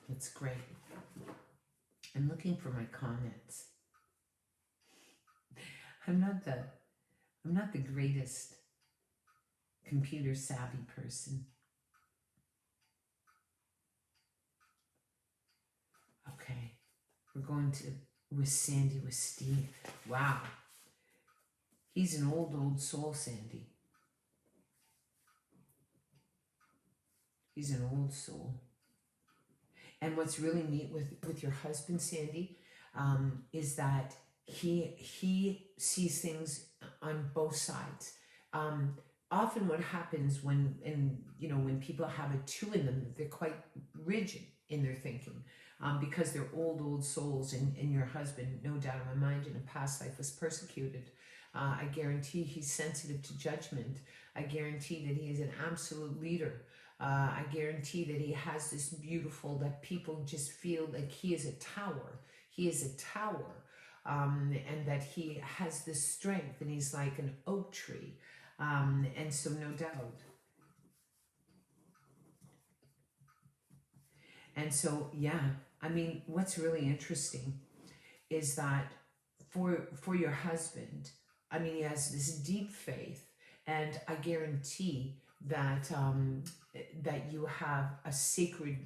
That's great. I'm looking for my comments. I'm not the greatest computer savvy person. Okay, we're going to with Sandy, with Steve. Wow, he's an old soul, Sandy. He's an old soul. And what's really neat with your husband, Sandy, is that he sees things on both sides. Often what happens when people have a two in them, they're quite rigid in their thinking, because they're old souls. And your husband, no doubt in my mind, in a past life was persecuted. I guarantee he's sensitive to judgment. I guarantee that he is an absolute leader. I guarantee that he has this beautiful, that people just feel like he is a tower. He is a tower. And that he has this strength, and he's like an oak tree. And so no doubt. And so, yeah, I mean, what's really interesting is that for your husband, I mean, he has this deep faith, and I guarantee that that you have a sacred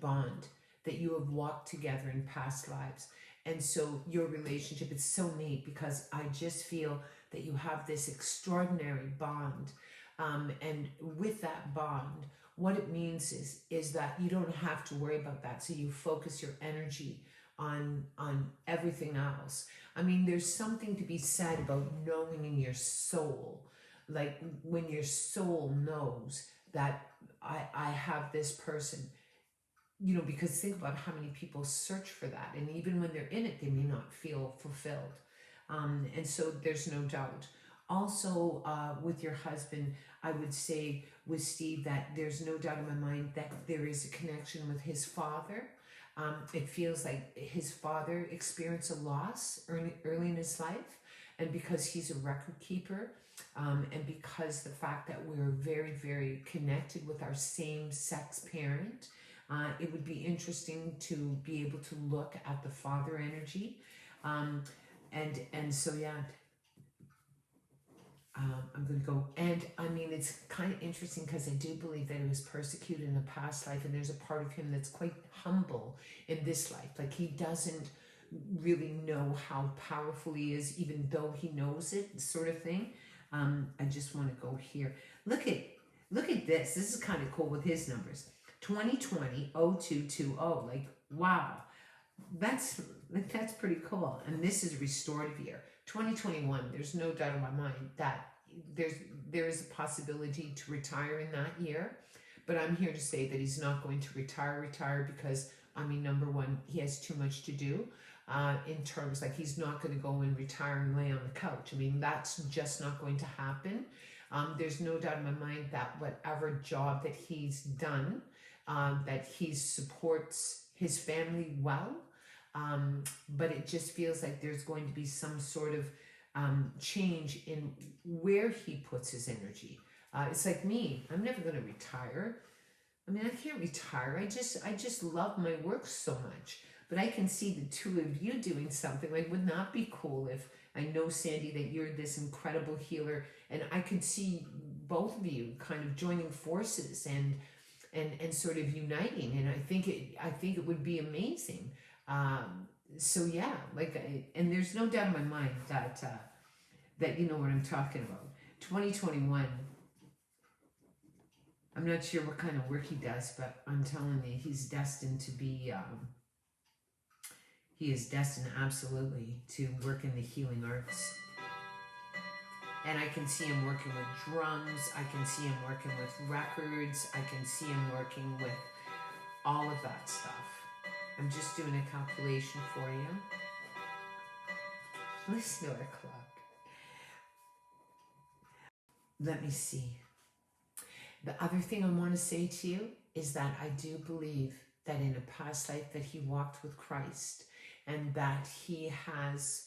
bond, that you have walked together in past lives. And so your relationship is so neat, because I just feel that you have this extraordinary bond. And with that bond, what it means is that you don't have to worry about that. So you focus your energy on everything else. I mean, there's something to be said about knowing in your soul, like when your soul knows that I have this person, because think about how many people search for that. And even when they're in it, they may not feel fulfilled. And so there's no doubt. Also, with your husband, I would say with Steve that there's no doubt in my mind that there is a connection with his father. It feels like his father experienced a loss early in his life. And because he's a record keeper, and because the fact that we're very, very connected with our same-sex parent, it would be interesting to be able to look at the father energy. And so, yeah, I'm going to go. And I mean, it's kind of interesting because I do believe that he was persecuted in a past life, and there's a part of him that's quite humble in this life. Like, he doesn't really know how powerful he is, even though he knows it, sort of thing. I just want to go here. Look at this. This is kind of cool with his numbers. 2020 0220. Like, wow. that's that's pretty cool. And this is a restorative year. 2021, there's no doubt in my mind that there's there is a possibility to retire in that year. But I'm here to say that he's not going to retire because I mean, number one, he has too much to do. In terms like he's not going to go and retire and lay on the couch. I mean, that's just not going to happen. There's no doubt in my mind that whatever job that he's done, that he supports his family well. But it just feels like there's going to be some sort of change in where he puts his energy. It's like me. I'm never going to retire. I mean, I can't retire. I just love my work so much. But I can see the two of you doing something. Like, would not be cool if I know, Sandy, that you're this incredible healer, and I could see both of you kind of joining forces and sort of uniting. And I think it would be amazing. So yeah, like, and there's no doubt in my mind that that you know what I'm talking about. 2021. I'm not sure what kind of work he does, but I'm telling you, he's destined to be. He is destined absolutely to work in the healing arts. And I can see him working with drums. I can see him working with records. I can see him working with all of that stuff. I'm just doing a calculation for you. Listen to our clock. Let me see. The other thing I want to say to you is that I do believe that in a past life that he walked with Christ, and that he has,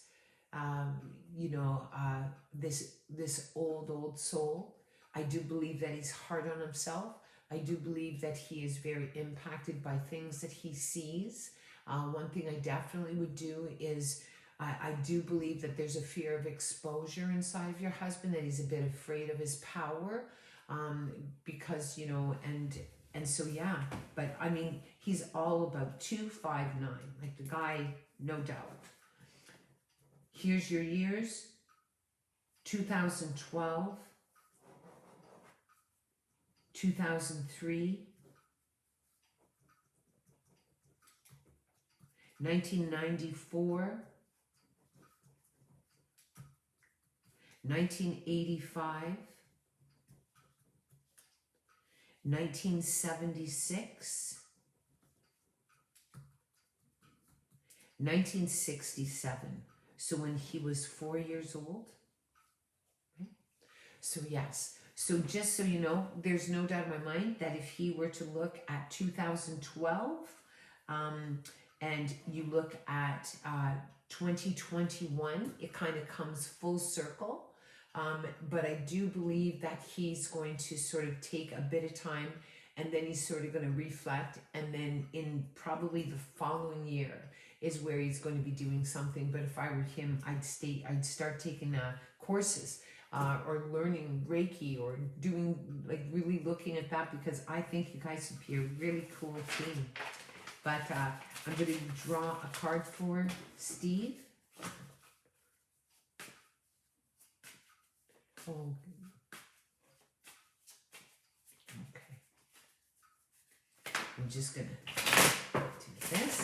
this old soul. I do believe that he's hard on himself. I do believe that he is very impacted by things that he sees. One thing I definitely would do is I do believe that there's a fear of exposure inside of your husband, that he's a bit afraid of his power, because, and so, yeah, but I mean, he's all about 259, like the guy, no doubt. Here's your years: 2012, 2003, 1994, 1985, 1976, 1967. So when he was 4 years old. Okay? So yes. So just so you know, there's no doubt in my mind that if he were to look at 2012, and you look at 2021, it kind of comes full circle. But I do believe that he's going to sort of take a bit of time, and then he's sort of going to reflect, and then in probably the following year is where he's going to be doing something. But if I were him, I'd start taking courses, or learning Reiki, or doing, like, really looking at that, because I think you guys would be a really cool team. But I'm going to draw a card for Steve. Oh, okay. I'm just going to do this.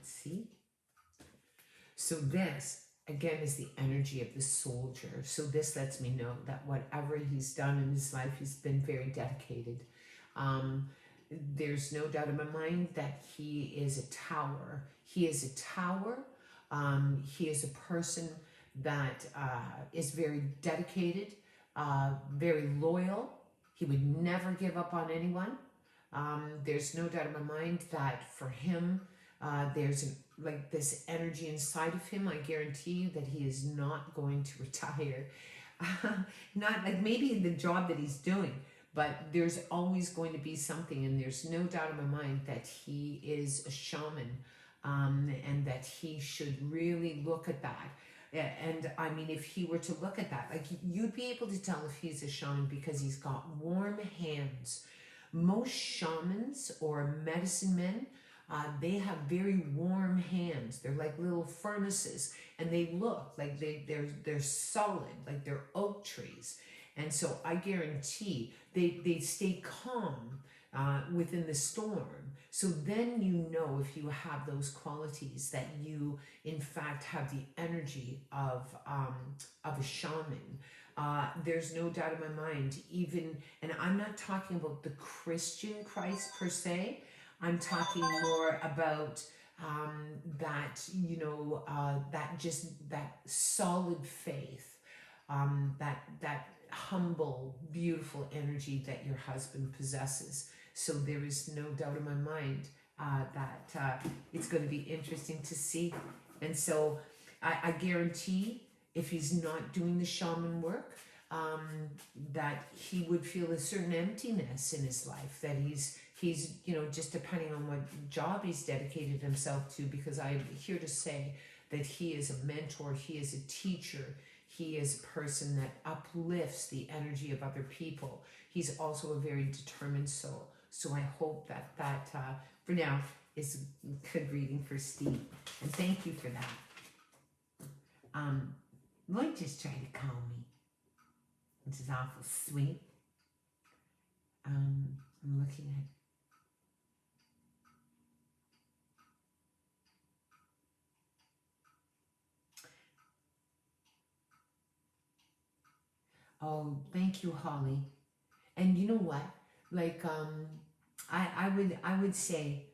See? So this, again, is the energy of the soldier. So this lets me know that whatever he's done in his life, he's been very dedicated. There's no doubt in my mind that he is a tower. He is a tower. He is a person that is very dedicated, very loyal. He would never give up on anyone. There's no doubt in my mind that for him, there's like this energy inside of him. I guarantee you that he is not going to retire. Not like maybe the job that he's doing, but there's always going to be something, and there's no doubt in my mind that he is a shaman, and that he should really look at that. And I mean, if he were to look at that, like, you'd be able to tell if he's a shaman because he's got warm hands. Most shamans or medicine men, they have very warm hands. They're like little furnaces, and they look like they're solid, like they're oak trees. And so I guarantee they stay calm within the storm. So then you know, if you have those qualities, that you in fact have the energy of a shaman. There's no doubt in my mind, even, and I'm not talking about the Christian Christ per se. I'm talking more about that, that solid faith, that humble, beautiful energy that your husband possesses. So there is no doubt in my mind that it's going to be interesting to see. And so I guarantee, if he's not doing the shaman work, that he would feel a certain emptiness in his life, that he's just depending on what job he's dedicated himself to, because I'm here to say that he is a mentor, he is a teacher, he is a person that uplifts the energy of other people. He's also a very determined soul. So I hope that for now is good reading for Steve. And thank you for that. Lloyd just tried to calm me, which is awful sweet. I'm looking at. Oh, thank you, Holly. And you know what? Like, I would say,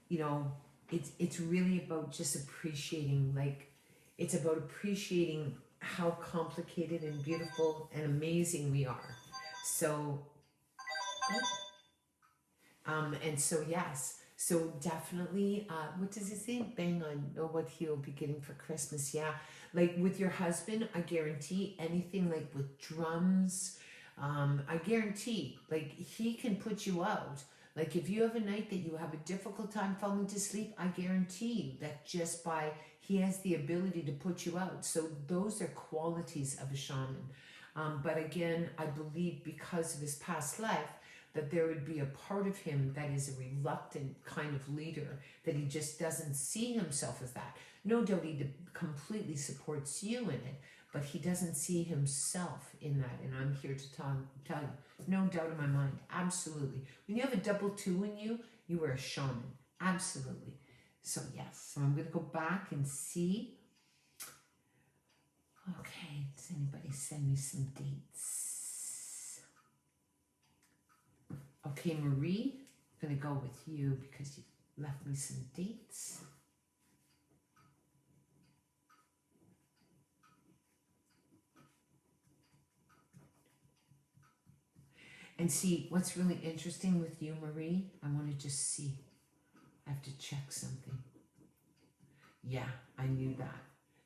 it's really about just appreciating. Like, it's about appreciating how complicated and beautiful and amazing we are. So, and so yes. So definitely, what does it say? Bang on, know what he'll be getting for Christmas. Yeah, like with your husband, I guarantee anything like with drums, I guarantee, like, he can put you out. Like, if you have a night that you have a difficult time falling to sleep, I guarantee you that just by, he has the ability to put you out. So those are qualities of a shaman. But again, I believe because of his past life, that there would be a part of him that is a reluctant kind of leader, that he just doesn't see himself as that. No doubt he completely supports you in it, but he doesn't see himself in that. And I'm here to tell you, no doubt in my mind, absolutely. When you have a double 2 in you, you are a shaman, absolutely. So yes, so I'm going to go back and see. Okay, does anybody send me some dates? Okay, Marie, I'm going to go with you because you left me some dates. And see, what's really interesting with you, Marie, I want to just see. I have to check something. Yeah, I knew that.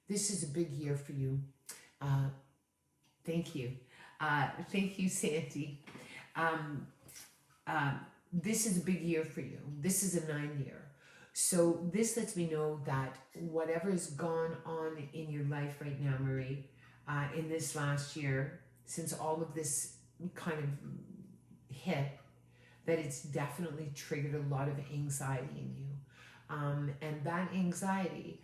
This is a big year for you. Thank you. Thank you, Sandy. This is a big year for you. This is a 9-year. So this lets me know that whatever has gone on in your life right now, Marie, in this last year, since all of this kind of hit, that it's definitely triggered a lot of anxiety in you. And that anxiety,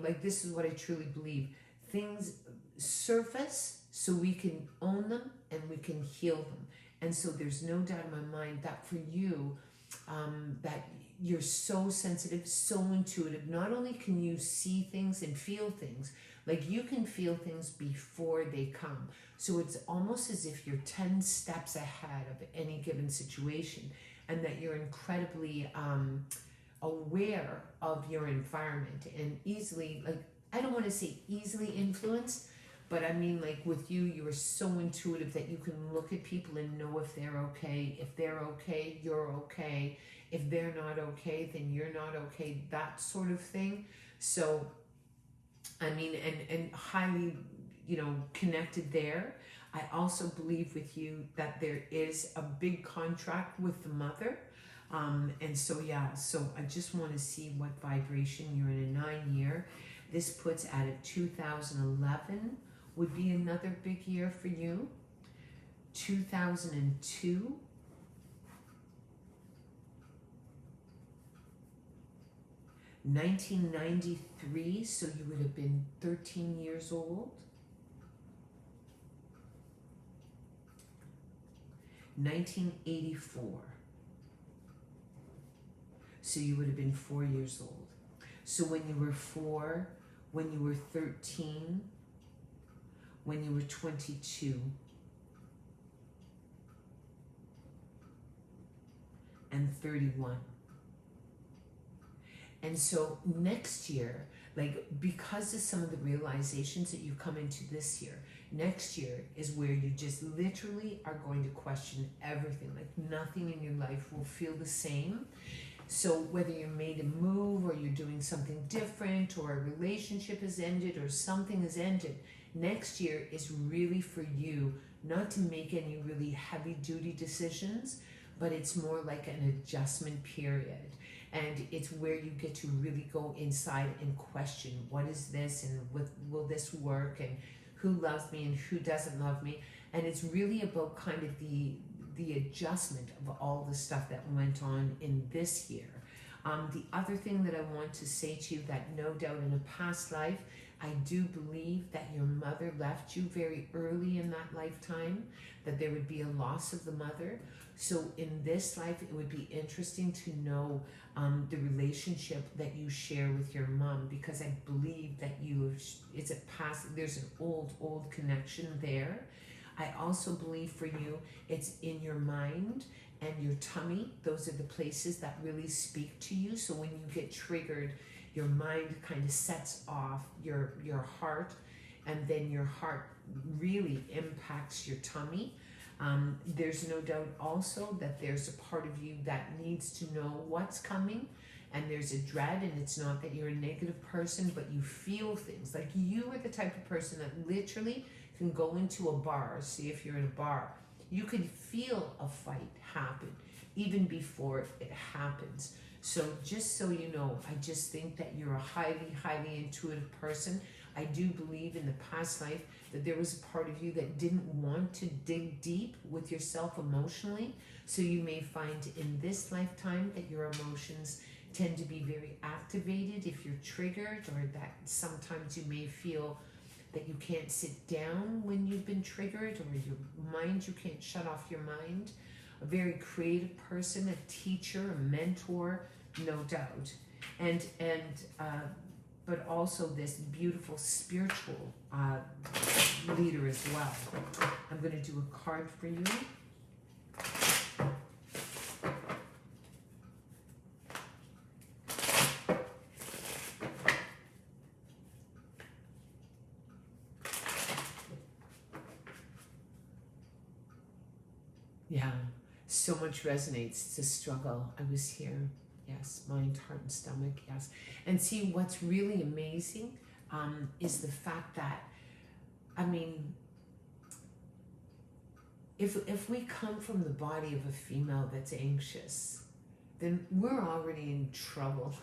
like, this is what I truly believe. Things surface so we can own them and we can heal them. And so there's no doubt in my mind that for you, that you're so sensitive, so intuitive. Not only can you see things and feel things, like, you can feel things before they come. So it's almost as if you're 10 steps ahead of any given situation, and that you're incredibly aware of your environment and easily, like, I don't want to say easily influenced, but I mean, like, with you, you are so intuitive that you can look at people and know if they're okay. If they're okay, you're okay. If they're not okay, then you're not okay, that sort of thing. So, I mean, and highly, connected there. I also believe with you that there is a big contract with the mother. And so, yeah, so I just want to see what vibration you're in a 9-year. This puts at a 2011 would be another big year for you. 2002. 1993, so you would have been 13 years old. 1984. So you would have been 4 years old. So when you were 4, when you were 13, when you were 22, and 31. And so next year, like, because of some of the realizations that you come into this year, next year is where you just literally are going to question everything. Like, nothing in your life will feel the same. So whether you made a move or you're doing something different or a relationship has ended or something has ended, next year is really for you not to make any really heavy duty decisions, but it's more like an adjustment period. And it's where you get to really go inside and question, what is this, and will this work, and who loves me and who doesn't love me. And it's really about kind of the adjustment of all the stuff that went on in this year. The other thing that I want to say to you, that no doubt in a past life, I do believe that your mother left you very early in that lifetime, that there would be a loss of the mother. So in this life, it would be interesting to know the relationship that you share with your mom, because I believe that it's a past, there's an old connection there. I also believe for you, it's in your mind and your tummy. Those are the places that really speak to you. So when you get triggered, your mind kind of sets off your heart, and then your heart really impacts your tummy. There's no doubt also that there's a part of you that needs to know what's coming, and there's a dread, and it's not that you're a negative person, but you feel things. Like, you are the type of person that literally can go into a bar, see if you're in a bar, you can feel a fight happen even before it happens. So just so you know, I just think that you're a highly intuitive person. I do believe in the past life that there was a part of you that didn't want to dig deep with yourself emotionally. So you may find in this lifetime that your emotions tend to be very activated if you're triggered, or that sometimes you may feel that you can't sit down when you've been triggered, or your mind, you can't shut off your mind. A very creative person, a teacher, a mentor, no doubt. And but also this beautiful spiritual leader as well. I'm going to do a card for you. Yeah, so much resonates. It's a struggle. I was here. Yes, mind, heart, and stomach. Yes. And see, what's really amazing is the fact that, I mean, if we come from the body of a female that's anxious, then we're already in trouble,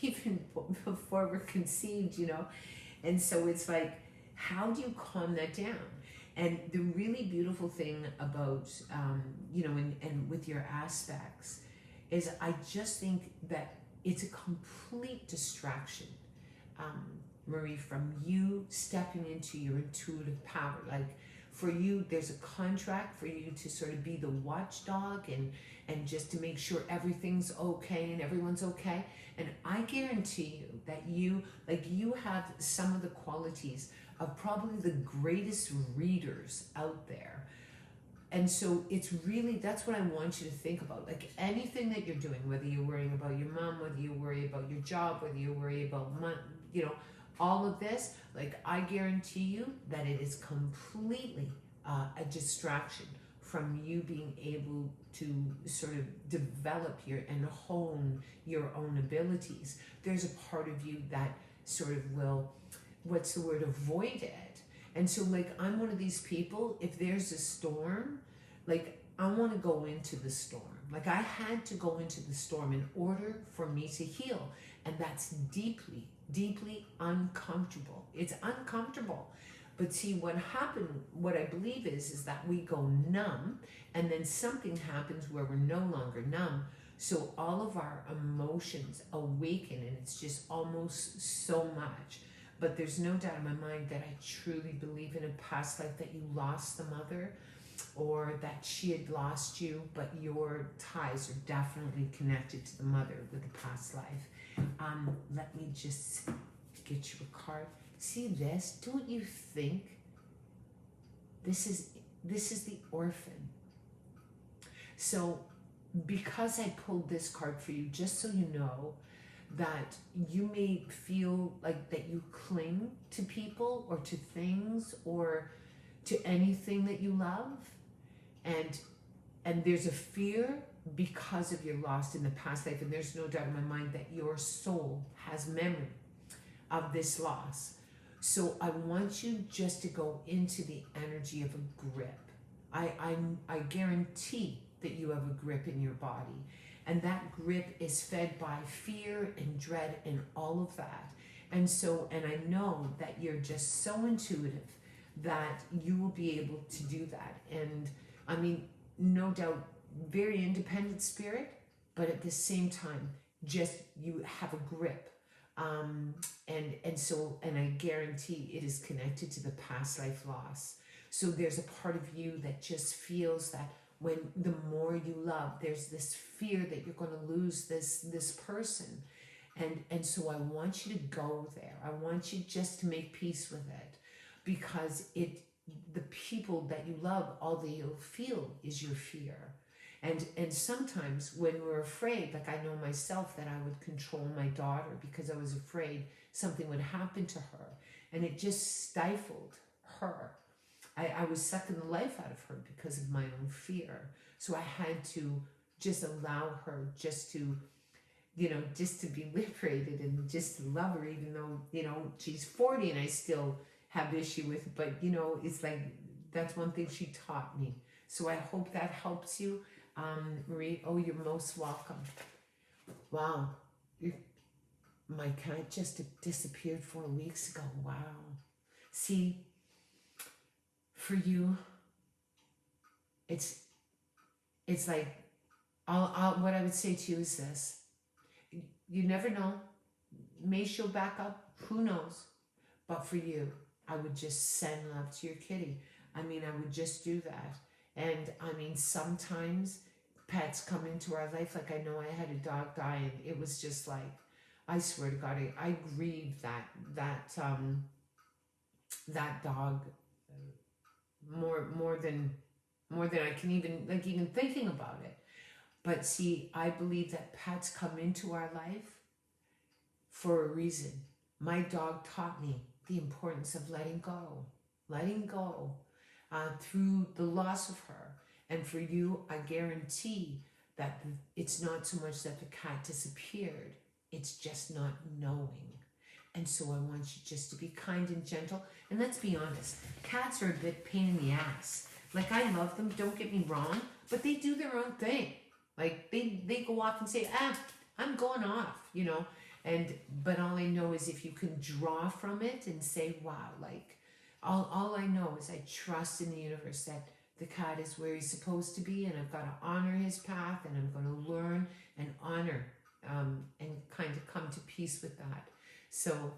even before we're conceived, you know? And so it's like, how do you calm that down? And the really beautiful thing about, you know, and with your aspects, is I just think that it's a complete distraction, Marie, from you stepping into your intuitive power. Like, for you, there's a contract for you to sort of be the watchdog and just to make sure everything's okay and everyone's okay. And I guarantee you that you have some of the qualities of probably the greatest readers out there. And so it's really, that's what I want you to think about. Like, anything that you're doing, whether you're worrying about your mom, whether you worry about your job, whether you worry about, you know, all of this, like, I guarantee you that it is completely a distraction from you being able to sort of develop and hone your own abilities. There's a part of you that sort of will, what's the word, avoid it. And so, like, I'm one of these people, if there's a storm, like, I want to go into the storm. Like, I had to go into the storm in order for me to heal. And that's deeply, deeply uncomfortable. It's uncomfortable. But see, what happened, what I believe is that we go numb, and then something happens where we're no longer numb. So all of our emotions awaken, and it's just almost so much. But there's no doubt in my mind that I truly believe in a past life that you lost the mother. or that she had lost you, but your ties are definitely connected to the mother with the past life. Let me just get you a card. See this? Don't you think this is the orphan? So because I pulled this card for you, just so you know that you may feel like that you cling to people or to things or to anything that you love, and there's a fear because of your loss in the past life, and there's no doubt in my mind that your soul has memory of this loss. So I want you just to go into the energy of a grip. I guarantee that you have a grip in your body, and that grip is fed by fear and dread and all of that. And I know that you're just so intuitive that you will be able to do that. And I mean, no doubt, very independent spirit, but at the same time, just you have a grip. And I guarantee it is connected to the past life loss. So there's a part of you that just feels that when the more you love, there's this fear that you're going to lose this person. And so I want you to go there. I want you just to make peace with it, because the people that you love, all that you'll feel is your fear. And sometimes when we're afraid, like I know myself that I would control my daughter because I was afraid something would happen to her, and it just stifled her. I was sucking the life out of her because of my own fear. So I had to just allow her just to be liberated and just to love her, even though, she's 40 and I still have issue with it. But, it's like, that's one thing she taught me. So I hope that helps you. Marie, oh, you're most welcome. Wow. My cat just disappeared 4 weeks ago. Wow. See, for you, it's like, what I would say to you is this. You never know. May she'll back up. Who knows? But for you, I would just send love to your kitty. I mean, I would just do that. And I mean, sometimes pets come into our life. Like I know I had a dog die, and it was just like, I swear to God, I grieved that dog more than I can even thinking about it. But see, I believe that pets come into our life for a reason. My dog taught me the importance of letting go through the loss of her. And for you, I guarantee that it's not so much that the cat disappeared, it's just not knowing. And so I want you just to be kind and gentle. And let's be honest, cats are a bit pain in the ass. Like, I love them, don't get me wrong, but they do their own thing. Like, they go off and say, I'm going off, but all I know is if you can draw from it and say, wow, like, all I know is I trust in the universe that the cat is where he's supposed to be, and I've got to honor his path, and I'm going to learn and honor and kind of come to peace with that. So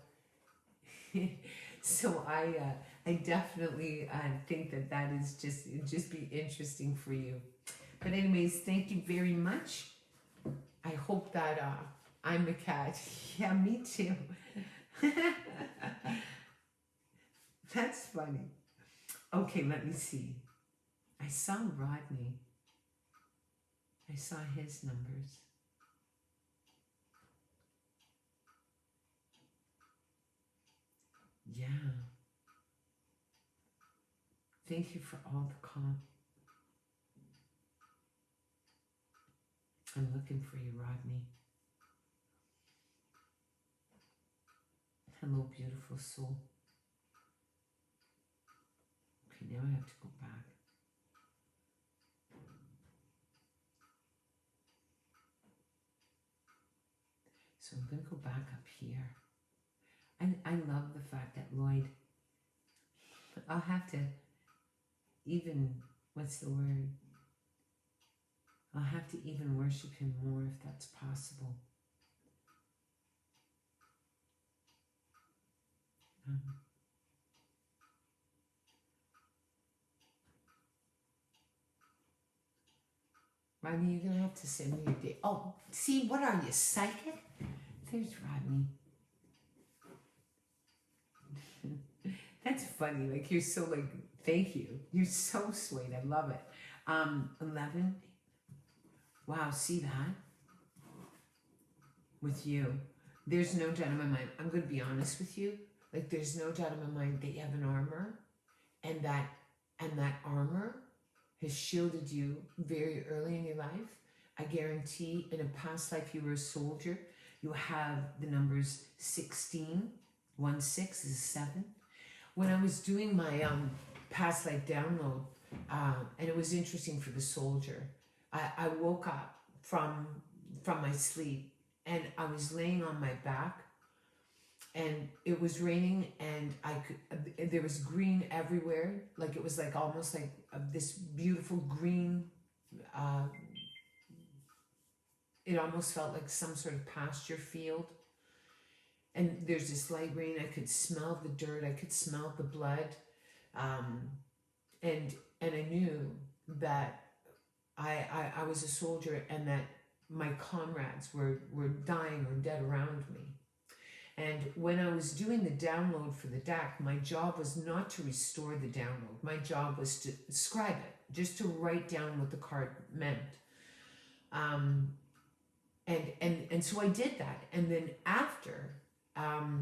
I definitely think that is just be interesting for you. But anyways, thank you very much. I hope that I'm a cat. Yeah, me too. That's funny. Okay, let me see. I saw Rodney. I saw his numbers. Yeah. Thank you for all the calm. I'm looking for you, Rodney. Hello, beautiful soul. Okay, now I have to go back. So I'm going to go back up here. And I love the fact that Lloyd, I'll have to even, what's the word? I'll have to even worship him more if that's possible. Rodney, you're gonna have to send me your date. Oh, see, what are you, psychic? There's Rodney. That's funny. Like, you're so, like, thank you. You're so sweet. I love it. 11. Wow, see that? With you. There's no doubt in my mind. I'm going to be honest with you. Like, there's no doubt in my mind that you have an armor, and that armor has shielded you very early in your life. I guarantee in a past life you were a soldier. You have the numbers 16. 1 6 is 7. When I was doing my past life download, and it was interesting for the soldier, I woke up from my sleep, and I was laying on my back, and it was raining, and there was green everywhere. Like, it was like almost like this beautiful green, it almost felt like some sort of pasture field. And there's this light rain. I could smell the dirt. I could smell the blood. And I knew that I was a soldier, and that my comrades were dying or dead around me. And when I was doing the download for the deck, my job was not to restore the download. My job was to describe it, just to write down what the card meant. And so I did that. And then after, I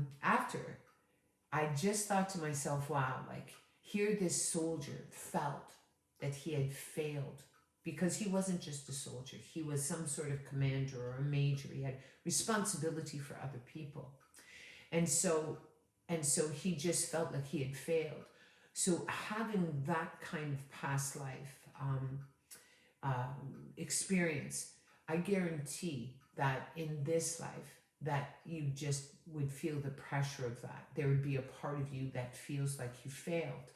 just thought to myself, wow, like, here this soldier felt that he had failed, because he wasn't just a soldier. He was some sort of commander or a major. He had responsibility for other people. And so he just felt like he had failed. So having that kind of past life experience, I guarantee that in this life, that you just would feel the pressure of that. There would be a part of you that feels like you failed,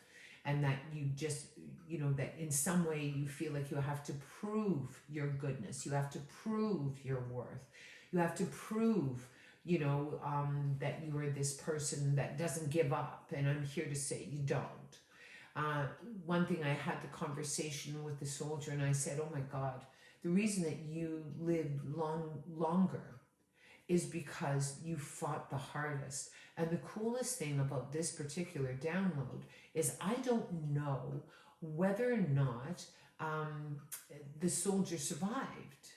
and that you just, that in some way you feel like you have to prove your goodness. You have to prove your worth. You have to prove, that you are this person that doesn't give up. And I'm here to say you don't. One thing, I had the conversation with the soldier, and I said, oh my God, the reason that you lived longer is because you fought the hardest. And the coolest thing about this particular download is I don't know whether or not the soldier survived.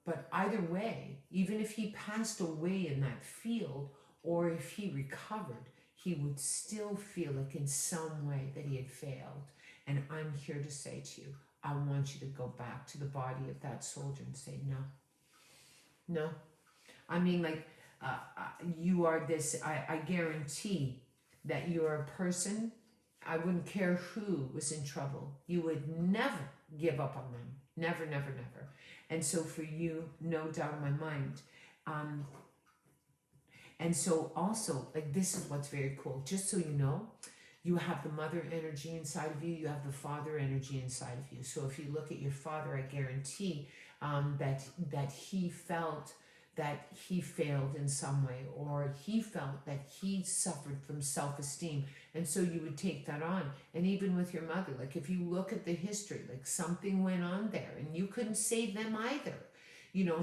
But either way, even if he passed away in that field, or if he recovered, he would still feel like in some way that he had failed. And I'm here to say to you, I want you to go back to the body of that soldier and say, no. I mean, like, you are this, I guarantee that you are a person, I wouldn't care who was in trouble, you would never give up on them. Never, never, never. And so for you, no doubt in my mind. And so also, like, this is what's very cool. Just so you know, you have the mother energy inside of you, you have the father energy inside of you. So if you look at your father, I guarantee that he felt that he failed in some way, or he felt that he suffered from self-esteem, and so you would take that on. And even with your mother, like, if you look at the history, like, something went on there and you couldn't save them either,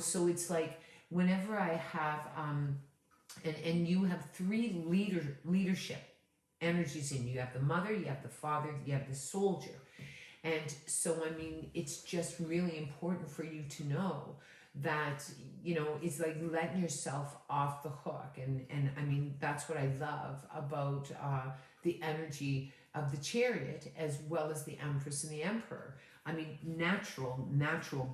so it's like, whenever I have and you have 3 leadership energies in you. You have the mother, you have the father, you have the soldier. And so, I mean, it's just really important for you to know that, it's like letting yourself off the hook. And I mean, that's what I love about the energy of the Chariot, as well as the Empress and the Emperor. I mean, natural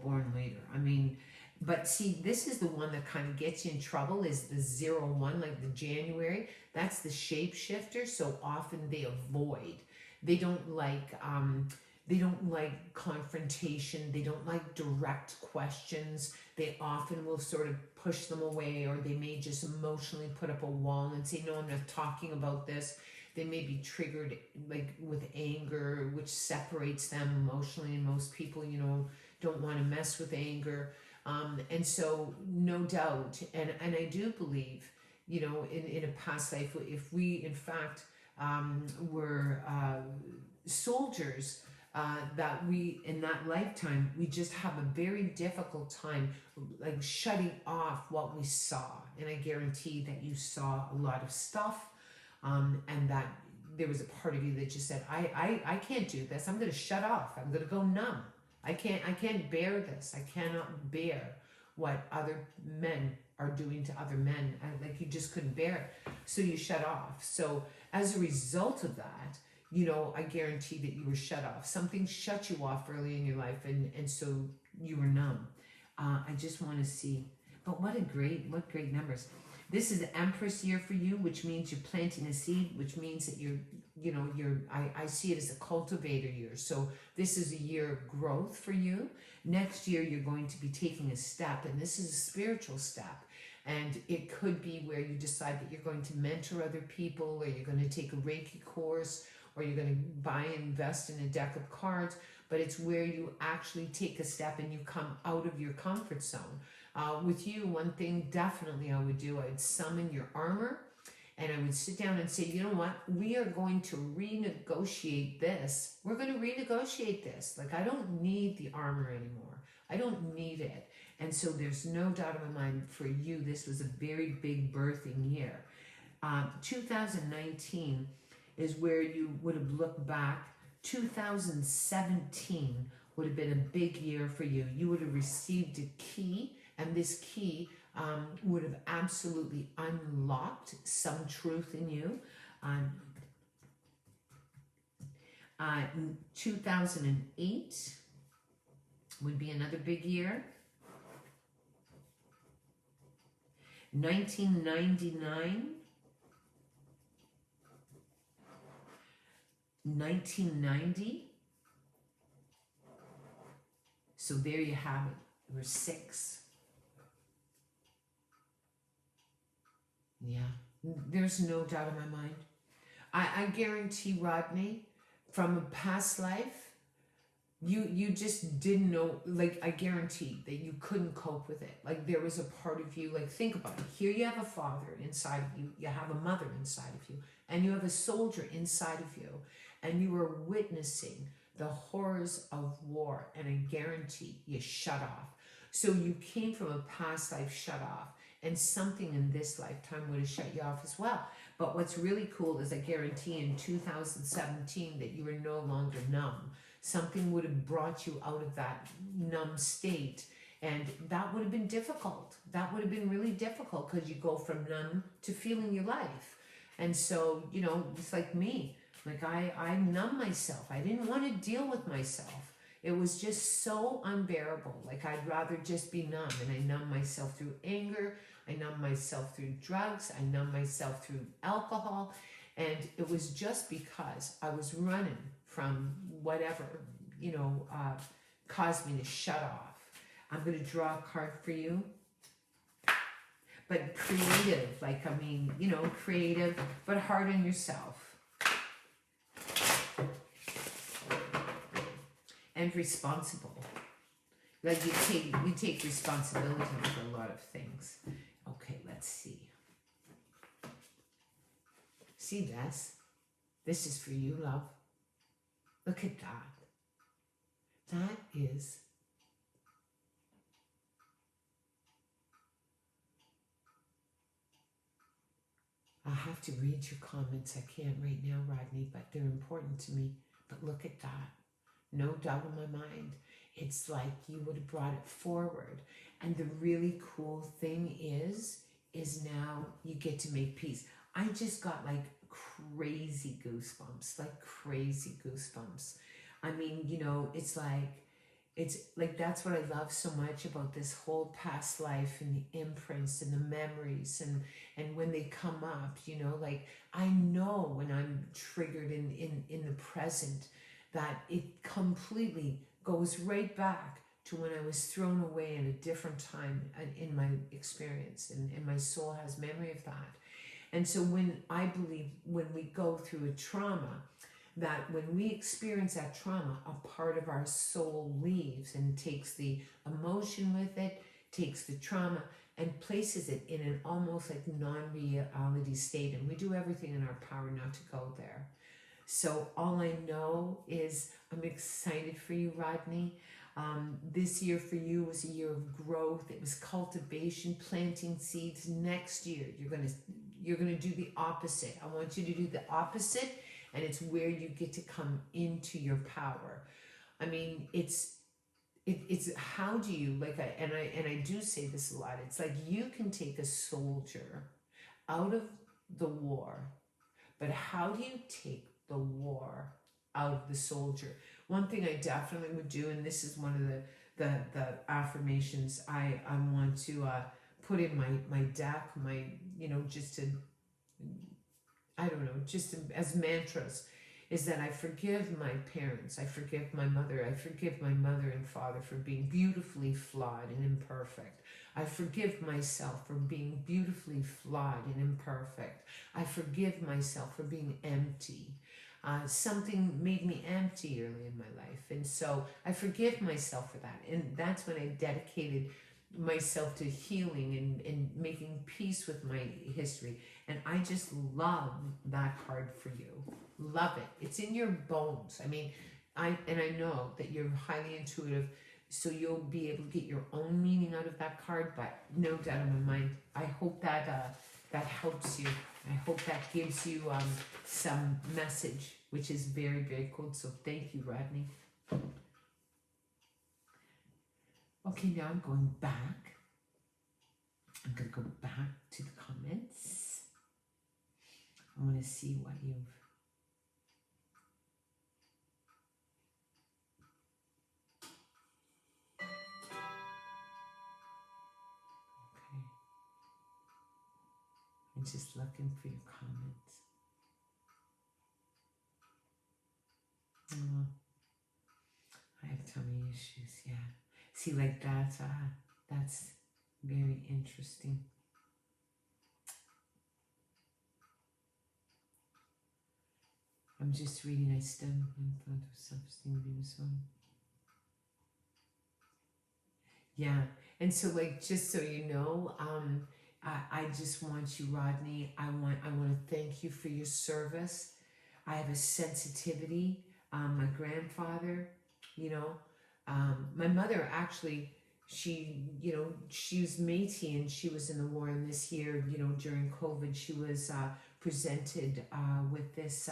born leader. I mean, but see, this is the one that kind of gets you in trouble, is the 0-1, like the January. That's the shapeshifter. So often they avoid. They don't like confrontation. They don't like direct questions. They often will sort of push them away, or they may just emotionally put up a wall and say, no, I'm not talking about this. They may be triggered, like, with anger, which separates them emotionally. And most people, don't want to mess with anger. And so, no doubt, and I do believe, in a past life, if we, in fact, were soldiers, that we, in that lifetime, we just have a very difficult time like shutting off what we saw. And I guarantee that you saw a lot of stuff, and that there was a part of you that just said, I can't do this. I'm going to shut off. I'm going to go numb. I can't bear this. I cannot bear what other men are doing to other men. Like you just couldn't bear it. So you shut off. So as a result of that, you know, I guarantee that you were shut off. Something shut you off early in your life, and so you were numb. I just want to see, but what great numbers. This is the Empress year for you, which means you're planting a seed, which means that I see it as a cultivator year. So this is a year of growth for you. Next year, you're going to be taking a step, and this is a spiritual step. And it could be where you decide that you're going to mentor other people, or you're going to take a Reiki course, or you're going to buy and invest in a deck of cards. But it's where you actually take a step and you come out of your comfort zone. With you, one thing definitely I would do, I'd summon your armor, and I would sit down and say, you know what, we are going to renegotiate this. We're going to renegotiate this. Like, I don't need the armor anymore. I don't need it. And so there's no doubt in my mind for you, this was a very big birthing year. 2019 is where you would have looked back. 2017 would have been a big year for you. You would have received a key, and this key would have absolutely unlocked some truth in you. 2008 would be another big year. 1999, 1990. So there you have it. We're 6. Yeah, there's no doubt in my mind. I guarantee, Rodney, from a past life, you just didn't know, like, I guarantee that you couldn't cope with it. Like, there was a part of you, like, think about it. Here you have a father inside of you, you have a mother inside of you, and you have a soldier inside of you, and you are witnessing the horrors of war, and I guarantee you shut off. So you came from a past life shut off, and something in this lifetime would have shut you off as well. But what's really cool is I guarantee in 2017 that you were no longer numb. Something would have brought you out of that numb state, and that would have been difficult. That would have been really difficult, because you go from numb to feeling your life. And so, you know, it's like me. Like I numb myself. I didn't want to deal with myself. It was just so unbearable. Like, I'd rather just be numb. And I numb myself through anger. I numb myself through drugs. I numb myself through alcohol. And it was just because I was running from whatever, you know, caused me to shut off. I'm going to draw a card for you. But creative, like, I mean, you know, creative, but hard on yourself. And responsible. Like, you take responsibility for a lot of things. Okay, let's see. See this? This is for you, love. Look at that. That is... I'll have to read your comments. I can't right now, Rodney, but they're important to me. But look at that. No doubt in my mind. It's like you would have brought it forward. And the really cool thing is now you get to make peace. I just got like crazy goosebumps, I mean, you know, it's like that's what I love so much about this whole past life, and the imprints and the memories, and when they come up, you know, like I know when I'm triggered in the present, that it completely goes right back to when I was thrown away at a different time in my experience, and my soul has memory of that. And so when we go through a trauma, that when we experience that trauma, a part of our soul leaves and takes the emotion with it, takes the trauma, and places it in an almost like non-reality state. And we do everything in our power not to go there. So all I know is I'm excited for you, Rodney. This year for you was a year of growth. It was cultivation, planting seeds. Next year, you're gonna do the opposite. I want you to do the opposite, and it's where you get to come into your power. I mean, it's how do you like I do say this a lot. It's like you can take a soldier out of the war, but how do you take the war out of the soldier? One thing I definitely would do, and this is one of the affirmations I want to put in my deck, my just to I don't know, just as mantras, is that I forgive my parents, I forgive my mother, I forgive my mother and father for being beautifully flawed and imperfect. I forgive myself for being beautifully flawed and imperfect. I forgive myself for being empty. Something made me empty early in my life, and so I forgive myself for that. And that's when I dedicated myself to healing and making peace with my history. And I just love that card for you. Love it. It's in your bones. I mean, I know that you're highly intuitive, so you'll be able to get your own meaning out of that card. But no doubt in my mind, I hope that that helps you. I hope that gives you some message, which is very, very cool. So thank you, Rodney. Okay, now I'm going back. I'm going to go back to the comments. I want to see what you've... Okay. I'm just looking for your comments. Oh, I have tummy issues, yeah. See, like that's very interesting. I'm just reading. I stem in front of self-esteem being so. Yeah, and so like just so you know, I just want you, Rodney. I want to thank you for your service. I have a sensitivity. My grandfather, my mother actually. She was Métis and she was in the war. And this year, during COVID, she was presented with this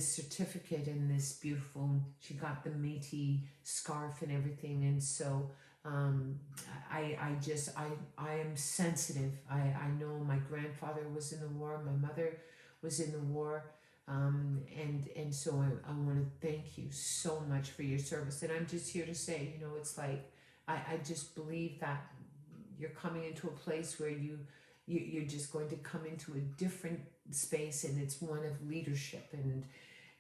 certificate and this beautiful. She got the Métis scarf and everything, and so I am sensitive. I know my grandfather was in the war. My mother was in the war. And so I want to thank you so much for your service. And I'm just here to say, it's like I just believe that you're coming into a place where you're just going to come into a different space, and it's one of leadership. And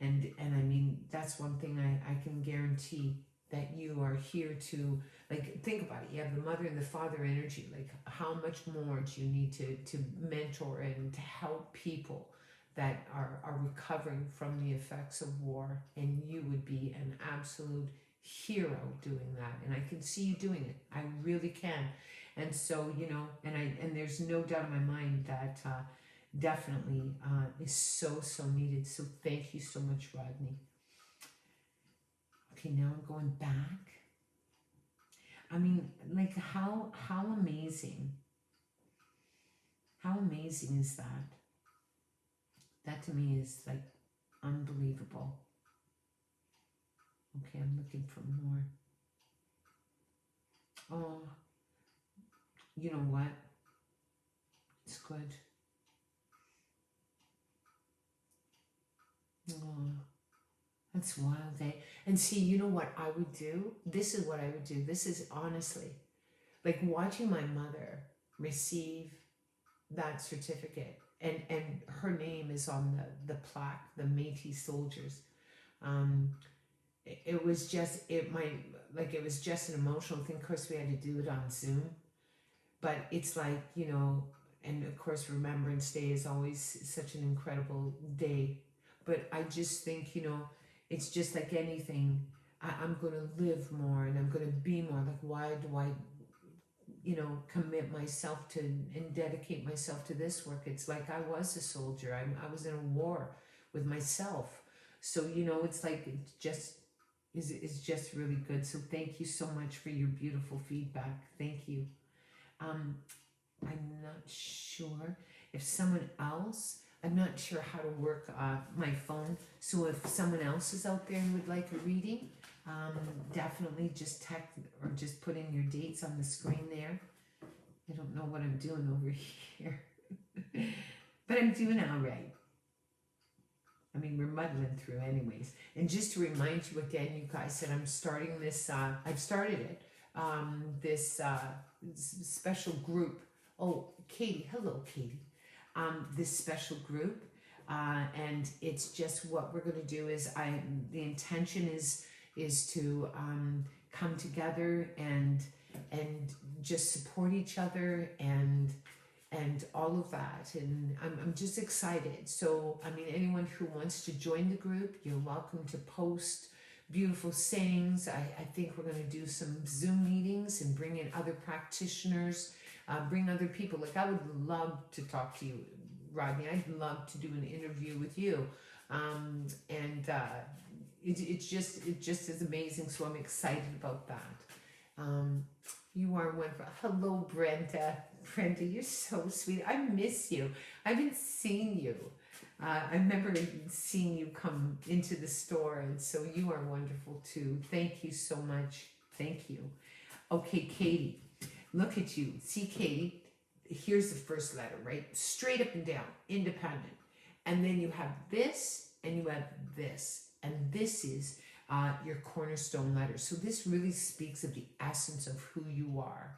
I mean, that's one thing I can guarantee, that you are here to, like, think about it. You have the mother and the father energy. Like, how much more do you need to mentor and to help people that are recovering from the effects of war? And you would be an absolute hero doing that, and I can see you doing it. I really can. And so and there's no doubt in my mind that definitely is so needed. So thank you so much, Rodney. Okay, now I'm going back. I mean, like, how amazing is that? That to me is like unbelievable. Okay, I'm looking for more. Oh, you know what? It's good. Oh, that's wild, eh? And see, you know what I would do? This is what I would do. This is honestly, like, watching my mother receive that certificate, and her name is on the plaque, the Métis soldiers. It was just it was just an emotional thing. Of course, we had to do it on Zoom, but it's like, and of course, Remembrance Day is always such an incredible day. But I just think, it's just like anything. I'm going to live more, and I'm going to be more. Like, why do I, commit myself to and dedicate myself to this work? It's like I was a soldier. I was in a war with myself. So, you know, it's like, it's just really good. So thank you so much for your beautiful feedback. Thank you. Um, I'm not sure if someone else, I'm not sure how to work my phone. So if someone else is out there and would like a reading, definitely just text or just put in your dates on the screen there. I don't know what I'm doing over here, but I'm doing all right. I mean, we're muddling through anyways. And just to remind you again, you guys, that I'm starting this, I've started it, this special group. Oh, Katie, hello, Katie. This special group, and it's just what we're going to do is the intention is to come together and just support each other and all of that, and I'm just excited. So I mean, anyone who wants to join the group, you're welcome to post beautiful sayings. I think we're going to do some Zoom meetings and bring in other practitioners, bring other people. Like, I would love to talk to you, Rodney. I'd love to do an interview with you, it just is amazing. So I'm excited about that. You are wonderful. Hello, Brenda. Brenda, you're so sweet. I miss you. I haven't seen you. I remember seeing you come into the store, and so you are wonderful too. Thank you so much. Thank you. Okay, Katie, look at you. See, Katie, here's the first letter, right? Straight up and down, independent. And then you have this, and you have this. And this is your cornerstone letter. So this really speaks of the essence of who you are.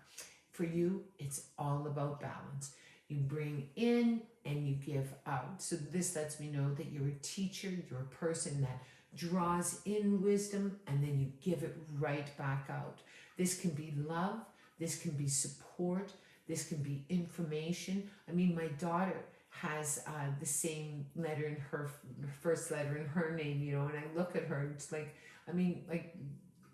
For you, it's all about balance. You bring in and you give out. So this lets me know that you're a teacher, you're a person that draws in wisdom and then you give it right back out. This can be love, this can be support, this can be information. I mean, my daughter has the same letter in her first letter in her name, you know, and I look at her and it's like, I mean, like,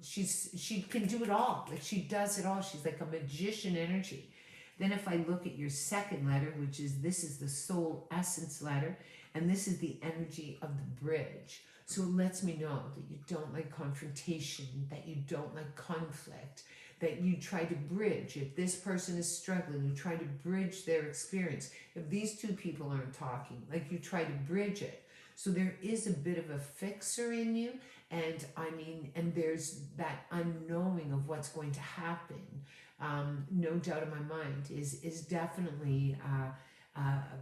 she can do it all. Like, she does it all. She's like a magician energy. Then if I look at your second letter, which is, this is the soul essence letter, and this is the energy of the bridge. So it lets me know that you don't like confrontation, that you don't like conflict, that you try to bridge. If this person is struggling, you try to bridge their experience. If these two people aren't talking, like, you try to bridge it. So there is a bit of a fixer in you, and I mean, and there's that unknowing of what's going to happen. No doubt in my mind is definitely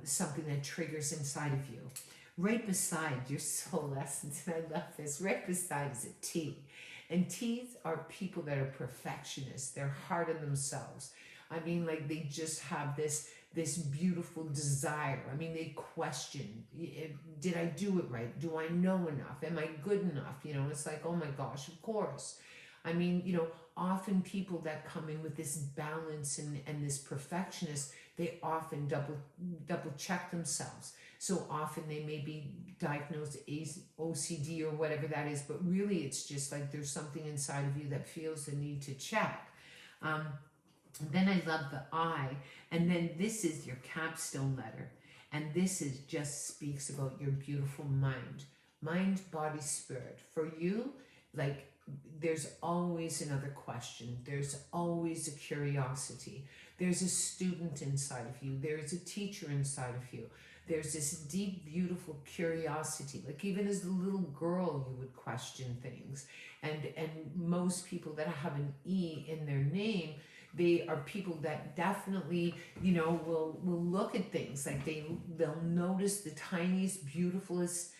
something that triggers inside of you. Right beside your soul essence, and I love this, right beside is a T. And T's are people that are perfectionists. They're hard on themselves. I mean, like, they just have this beautiful desire. I mean, they question, did I do it right? Do I know enough? Am I good enough? You know, it's like, oh my gosh, of course. I mean, you know, often people that come in with this balance and this perfectionist, they often double check themselves. So often they may be diagnosed OCD or whatever that is, but really it's just like there's something inside of you that feels the need to check. Then I love the I, and then this is your capstone letter, and this is just speaks about your beautiful mind, body, spirit. For you, like, there's always another question. There's always a curiosity. There's a student inside of you. There's a teacher inside of you. There's this deep, beautiful curiosity. Like, even as a little girl, you would question things. And most people that have an E in their name, they are people that definitely, you know, will look at things. Like, they'll notice the tiniest, beautifulest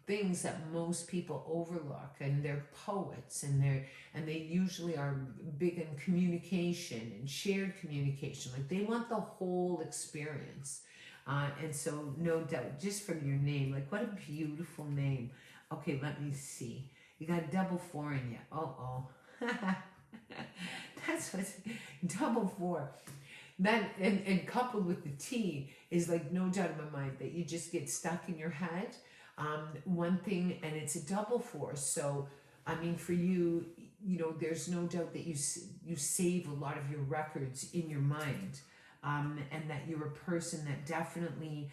things that most people overlook, and they're poets, and they usually are big in communication and shared communication. Like, they want the whole experience. And so, no doubt, just from your name, like, what a beautiful name. Okay, let me see. You got a double 4 in you. Oh. That's what's double 4. That, and coupled with the T is, like, no doubt in my mind that you just get stuck in your head. One thing, and it's a double 4. So, I mean, for you, you know, there's no doubt that you save a lot of your records in your mind. and that you're a person that definitely,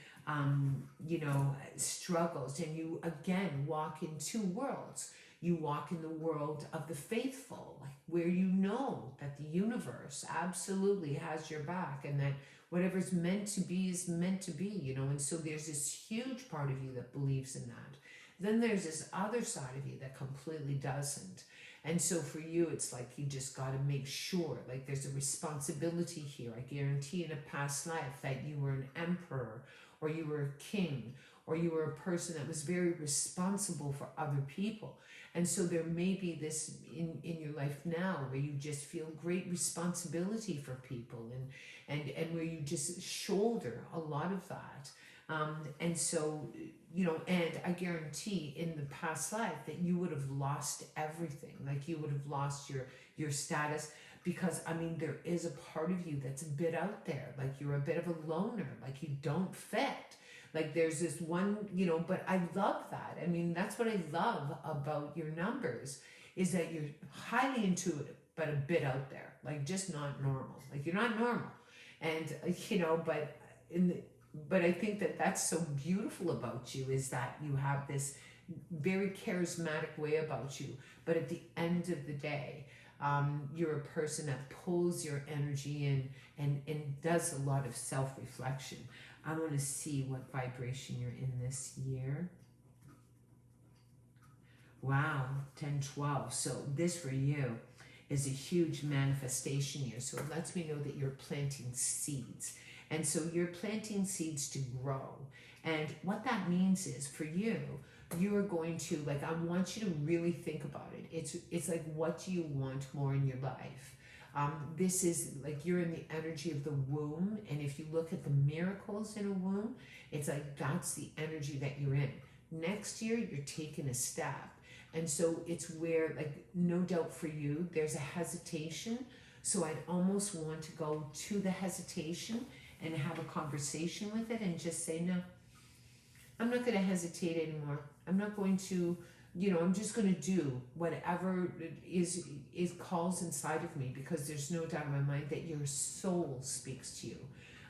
struggles. And you, again, walk in two worlds. You walk in the world of the faithful, like where you know that the universe absolutely has your back, and that whatever's meant to be is meant to be, and so there's this huge part of you that believes in that. Then there's this other side of you that completely doesn't. And so for you, it's like you just got to make sure, like there's a responsibility here. I guarantee in a past life that you were an emperor, or you were a king, or you were a person that was very responsible for other people. And so there may be this in your life now where you just feel great responsibility for people, and where you just shoulder a lot of that. And so, and I guarantee in the past life that you would have lost everything. Like you would have lost your status, because there is a part of you that's a bit out there. Like you're a bit of a loner, like you don't fit. Like there's this one, but I love that. That's what I love about your numbers, is that you're highly intuitive, but a bit out there, like just not normal. Like you're not normal. And, but I think that that's so beautiful about you, is that you have this very charismatic way about you. But at the end of the day, you're a person that pulls your energy in, and does a lot of self-reflection. I want to see what vibration you're in this year. Wow, 10-12. So this for you is a huge manifestation year. So it lets me know that you're planting seeds. And so you're planting seeds to grow. And what that means is, for you, you're going to, like, I want you to really think about it. It's like, what do you want more in your life? This is like you're in the energy of the womb. And if you look at the miracles in a womb, it's like that's the energy that you're in. Next year, you're taking a step. And so it's where, like, no doubt for you, there's a hesitation. So I'd almost want to go to the hesitation and have a conversation with it and just say, no, I'm not going to hesitate anymore. I'm not going to, I'm just going to do whatever is calls inside of me, because there's no doubt in my mind that your soul speaks to you.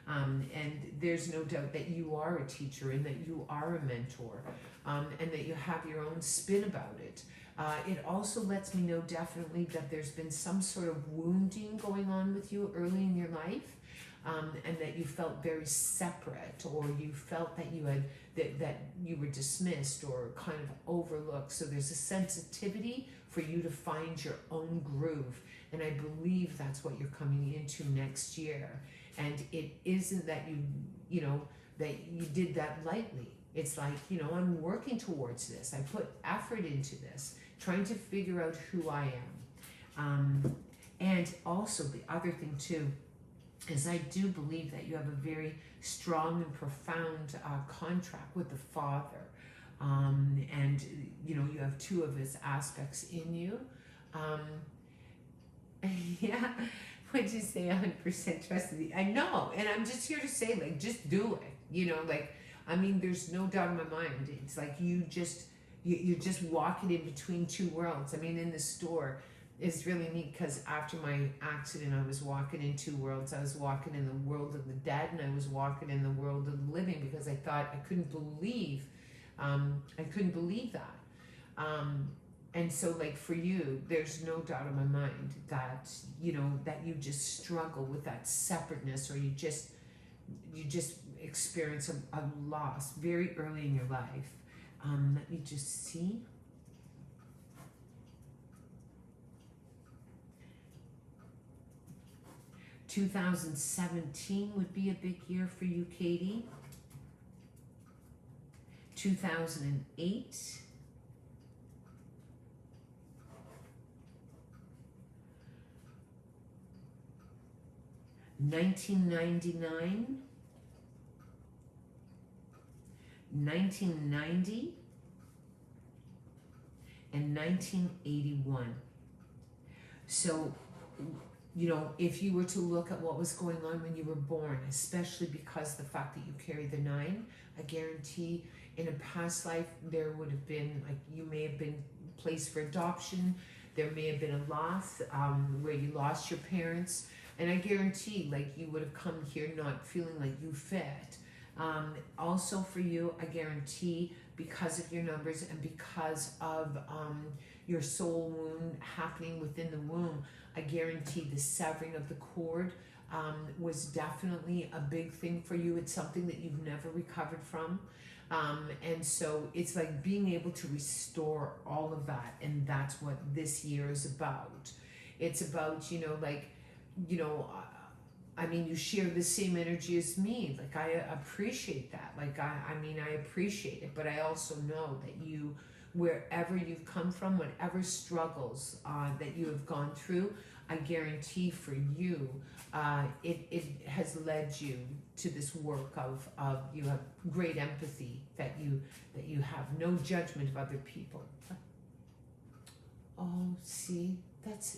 And there's no doubt that you are a teacher, and that you are a mentor, and that you have your own spin about it. It also lets me know definitely that there's been some sort of wounding going on with you early in your life, and that you felt very separate, or you felt that you had that you were dismissed or kind of overlooked. So there's a sensitivity for you to find your own groove, and I believe that's what you're coming into next year. And it isn't that that you did that lightly. It's like, I'm working towards this. I put effort into this, trying to figure out who I am. And also the other thing too, is I do believe that you have a very strong and profound contract with the Father. And, you have two of his aspects in you. Yeah. What'd you say? 100% trusted. I know. And I'm just here to say, like, just do it. There's no doubt in my mind. It's like you're just walking in between two worlds. In the store, it's really neat, because after my accident, I was walking in two worlds. I was walking in the world of the dead, and I was walking in the world of the living, because I thought I couldn't believe that. And so, like, for you, there's no doubt in my mind that, that you just struggle with that separateness, or you just experience a loss very early in your life. Let me just see. (2017) would be a big year for you, Katie. 2008. 1999, 1990, and 1981. So, if you were to look at what was going on when you were born, especially because the fact that you carry the 9, I guarantee in a past life there would have been, like, you may have been placed for adoption. There may have been a loss where you lost your parents. And I guarantee, like, you would have come here not feeling like you fit. Also for you, I guarantee, because of your numbers and because of your soul wound happening within the womb, I guarantee the severing of the cord was definitely a big thing for you. It's something that you've never recovered from. And so it's like being able to restore all of that. And that's what this year is about. It's about, you know, like, you know, I mean, you share the same energy as me. Like, I appreciate that. Like, I mean, I appreciate it. But I also know that you, wherever you've come from, whatever struggles that you have gone through, I guarantee for you, it has led you to this work of you have great empathy, that you have no judgment of other people. Oh, see that's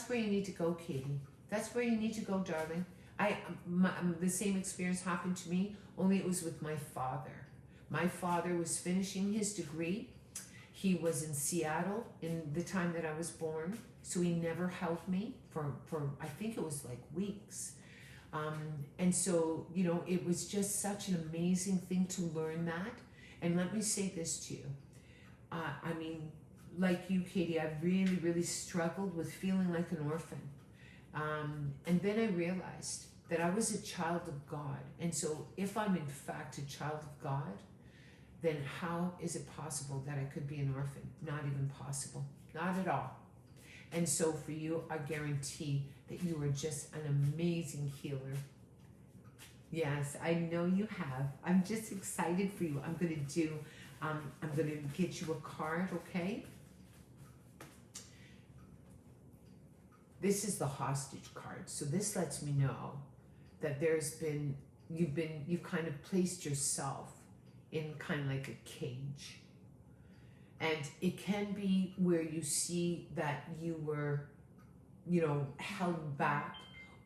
where you need to go, Katie. That's where you need to go, darling. The same experience happened to me, only it was with my father. My father was finishing his degree. He was in Seattle in the time that I was born, so he never held me for I think it was like weeks. And so, you know, it was just such an amazing thing to learn that. And let me say this to you. I mean, like you, Katie, I really, really struggled with feeling like an orphan. And then I realized that I was a child of God. And so if I'm in fact a child of God, then how is it possible that I could be an orphan? Not even possible. Not at all. And so for you, I guarantee that you are just an amazing healer. Yes, I know you have. I'm just excited for you. I'm going to get you a card, okay? This is the hostage card. So this lets me know that you've kind of placed yourself in kind of like a cage. And it can be where you see that you were, you know, held back,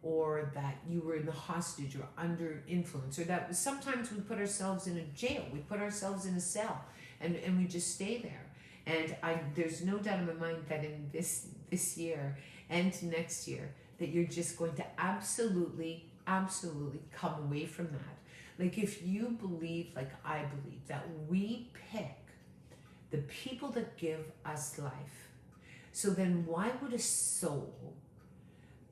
or that you were in the hostage or under influence, or that sometimes we put ourselves in a jail, we put ourselves in a cell, and we just stay there. And there's no doubt in my mind that in this year and next year that you're just going to absolutely come away from that. Like, if you believe, like I believe, that we pick the people that give us life, so then why would a soul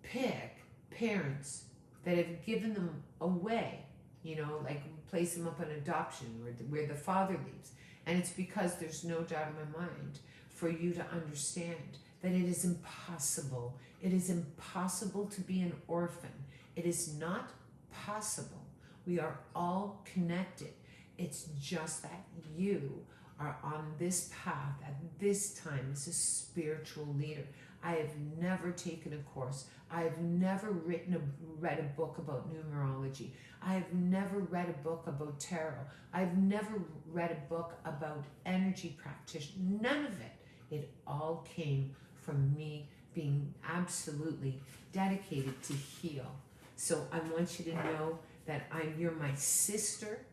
pick parents that have given them away, you know, like place them up on adoption where the father leaves? And it's because there's no doubt in my mind for you to understand that it is impossible. It is impossible to be an orphan. It is not possible. We are all connected. It's just that you are on this path at this time as a spiritual leader. I have never taken a course. I have never read a book about numerology. I have never read a book about tarot. I've never read a book about energy practitioner. None of it. It all came from me being absolutely dedicated to heal. So I want you to know that you're my sister.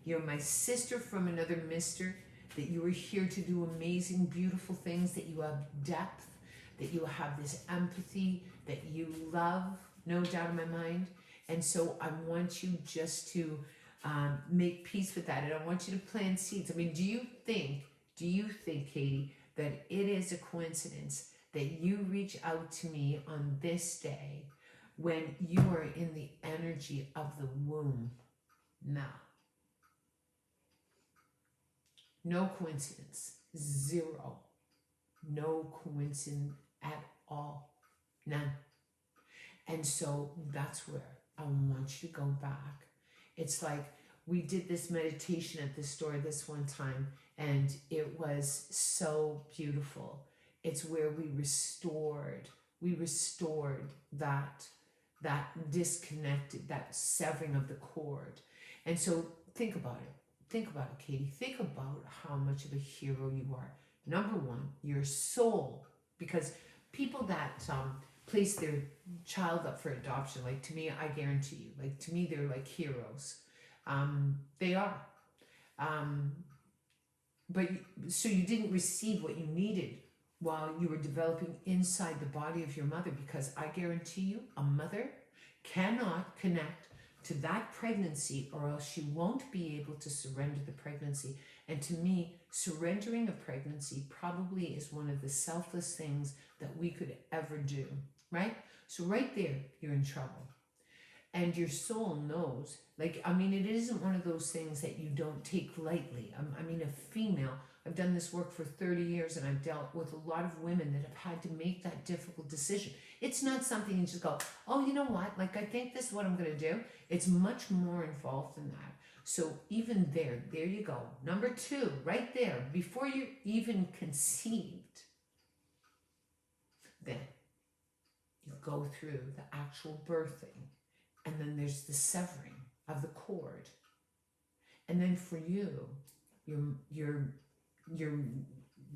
You're my sister from another mister, that you are here to do amazing, beautiful things, that you have depth, that you have this empathy, that you love, no doubt in my mind. And so I want you just to make peace with that. And I want you to plant seeds. I mean, do you think, Katie, that it is a coincidence that you reach out to me on this day when you are in the energy of the womb? No. No coincidence. Zero. No coincidence at all. None. And so that's where I want you to go back. It's like we did this meditation at the store this one time, and it was so beautiful. It's where we restored that disconnected, that severing of the cord. And so think about it. Think about it, Katie. Think about how much of a hero you are. Number one, your soul. Because people that place their child up for adoption, like to me, I guarantee you, like to me, they're like heroes. They are. But so you didn't receive what you needed while you were developing inside the body of your mother, because I guarantee you, a mother cannot connect to that pregnancy, or else she won't be able to surrender the pregnancy. And to me, surrendering a pregnancy probably is one of the selfless things that we could ever do, right? So right there, you're in trouble. And your soul knows, like, I mean, it isn't one of those things that you don't take lightly. I mean, a female, I've done this work for 30 years and I've dealt with a lot of women that have had to make that difficult decision. It's not something you just go, oh, you know what? Like, I think this is what I'm going to do. It's much more involved than that. So even there you go. Number 2, right there, before you're even conceived, then you go through the actual birthing. And then there's the severing of the cord. And then for you, your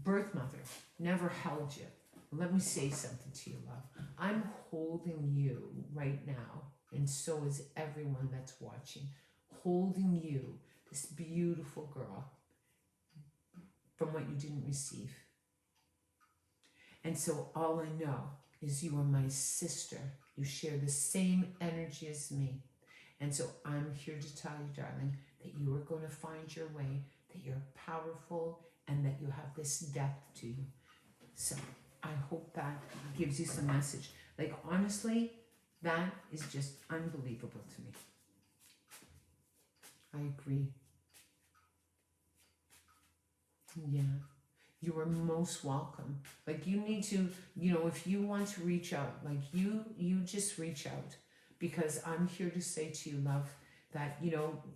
birth mother never held you. Let me say something to you, love. I'm holding you right now, and so is everyone that's watching. Holding you, this beautiful girl, from what you didn't receive. And so all I know is you are my sister. You share the same energy as me. And so I'm here to tell you, darling, that you are going to find your way, that you're powerful, and that you have this depth to you. So I hope that gives you some message. Like, honestly, that is just unbelievable to me. I agree. Yeah. You are most welcome. Like, you need to, if you want to reach out, like, you just reach out, because I'm here to say to you, love, that,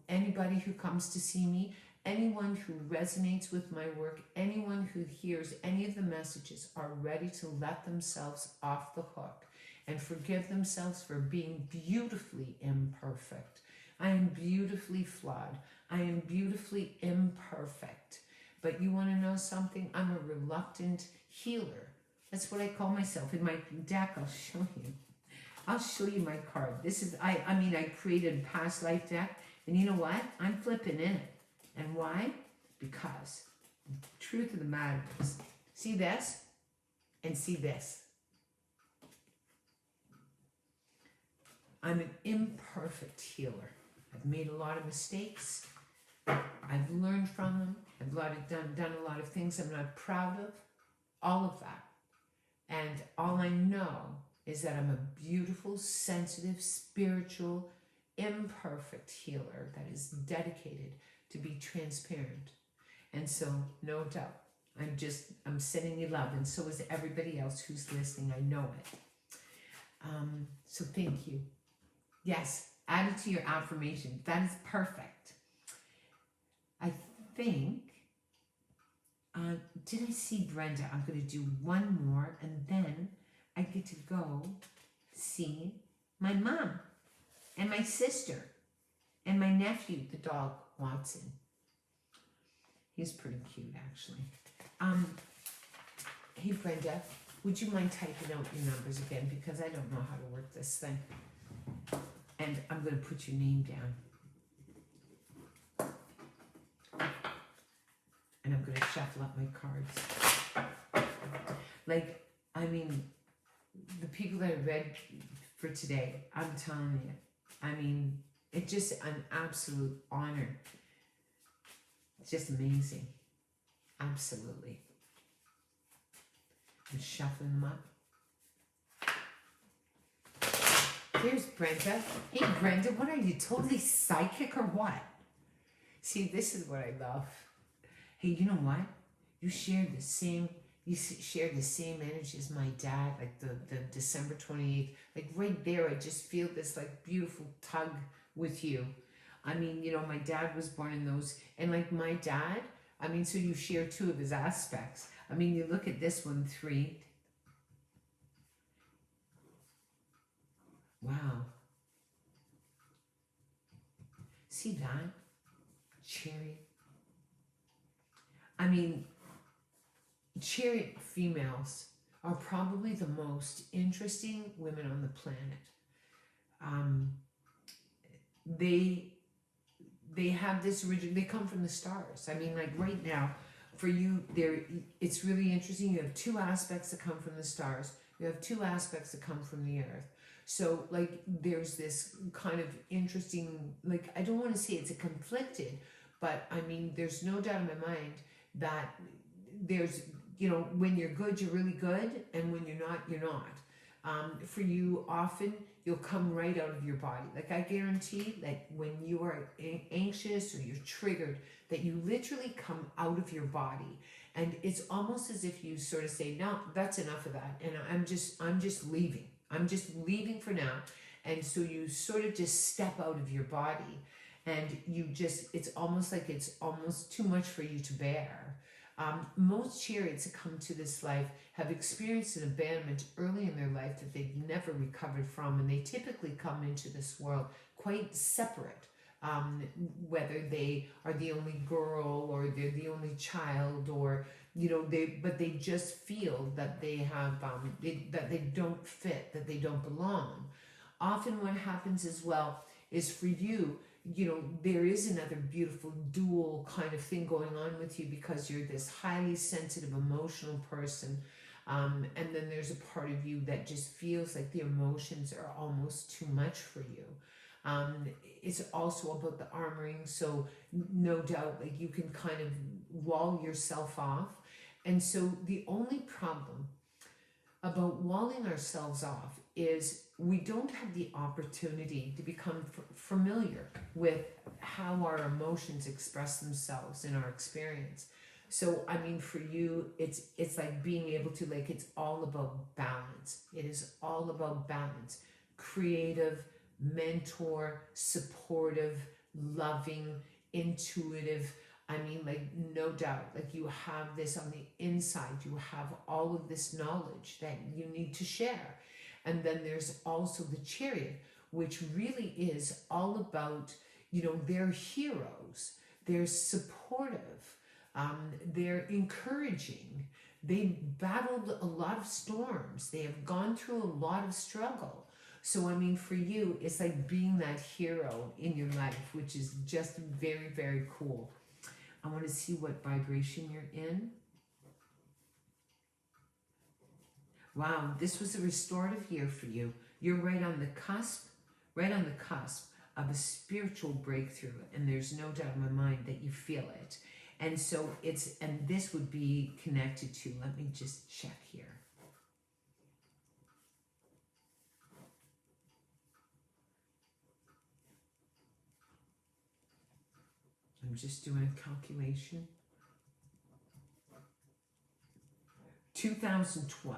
anybody who comes to see me, anyone who resonates with my work, anyone who hears any of the messages are ready to let themselves off the hook and forgive themselves for being beautifully imperfect. I am beautifully flawed. I am beautifully imperfect. But you want to know something? I'm a reluctant healer. That's what I call myself. In my deck, I'll show you. I'll show you my card. This is, I created a past life deck. And you know what? I'm flipping in it. And why? Because the truth of the matter is, see this and see this. I'm an imperfect healer. I've made a lot of mistakes. I've learned from them. I've done a lot of things I'm not proud of. All of that. And all I know is that I'm a beautiful, sensitive, spiritual, imperfect healer that is dedicated to be transparent. And so, no doubt, I'm sending you love, and so is everybody else who's listening. I know it. So thank you. Yes, add it to your affirmation. That is perfect. I think, did I see Brenda? I'm going to do one more, and then I get to go see my mom and my sister and my nephew, the dog, Watson. He's pretty cute, actually. Hey, Brenda, would you mind typing out your numbers again? Because I don't know how to work this thing. And I'm going to put your name down. And I'm going to shuffle up my cards. Like, the people that I read for today, I'm telling you, it's just an absolute honor. It's just amazing. Absolutely. I'm shuffling them up. Here's Brenda. Hey, Brenda, what are you, totally psychic or what? See, this is what I love. Hey, you know what? You share the same energy as my dad, like the December 28th. Like right there, I just feel this like beautiful tug with you. My dad was born in those, and like my dad, so you share two of his aspects. You look at this one, 3. Wow. See that? Chariot. Chariot females are probably the most interesting women on the planet. They have this they come from the stars. Like right now, for you, it's really interesting. You have two aspects that come from the stars. You have two aspects that come from the earth. So like there's this kind of interesting, like I don't want to say it's a conflicted, but I mean there's no doubt in my mind that there's, you know, when you're good, you're really good, and when you're not, you're not. For you, often you'll come right out of your body. Like I guarantee that when you are anxious or you're triggered, that you literally come out of your body, and it's almost as if you sort of say, "No, that's enough of that," and I'm just leaving. I'm just leaving for now, and so you sort of just step out of your body, and it's almost like it's almost too much for you to bear. Most chariots that come to this life have experienced an abandonment early in their life that they've never recovered from, and they typically come into this world quite separate. Whether they are the only girl or they're the only child, or you know, they just feel that they have that they don't fit, that they don't belong. Often, what happens as well is for you, you know, there is another beautiful dual kind of thing going on with you, because you're this highly sensitive, emotional person. And then there's a part of you that just feels like the emotions are almost too much for you. It's also about the armoring, so no doubt, like you can kind of wall yourself off. And so the only problem about walling ourselves off is we don't have the opportunity to become familiar with how our emotions express themselves in our experience. So I mean, for you, it's like being able to, like, it's all about balance. It is all about balance. Creative, mentor, supportive, loving, intuitive. I mean, like, no doubt, like you have this on the inside. You have all of this knowledge that you need to share. And then there's also the chariot, which really is all about, you know, they're heroes. They're supportive. They're encouraging. They battled a lot of storms. They have gone through a lot of struggle. So, I mean, for you, it's like being that hero in your life, which is just very, very cool. I want to see what vibration you're in. Wow, this was a restorative year for you. You're right on the cusp of a spiritual breakthrough, and there's no doubt in my mind that you feel it. And so and this would be connected to, let me just check here. I'm just doing a calculation. 2012.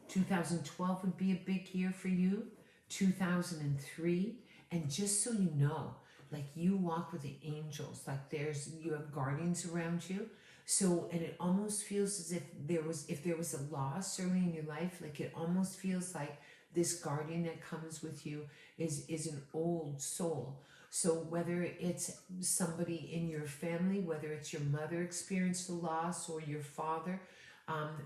2012 would be a big year for you. 2003. And just so you know, like, you walk with the angels, like you have guardians around you. So, and it almost feels as if there was a loss early in your life, like it almost feels like this guardian that comes with you is an old soul. So whether it's somebody in your family, whether it's your mother experienced a loss or your father,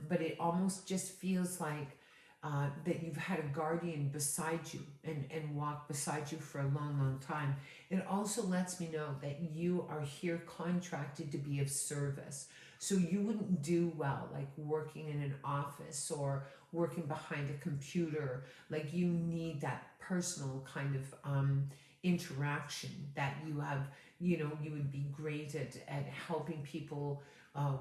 but it almost just feels like that you've had a guardian beside you and walk beside you for a long, long time. It also lets me know that you are here contracted to be of service. So you wouldn't do well like working in an office or working behind a computer. Like, you need that personal kind of interaction that you have. You know, you would be great at helping people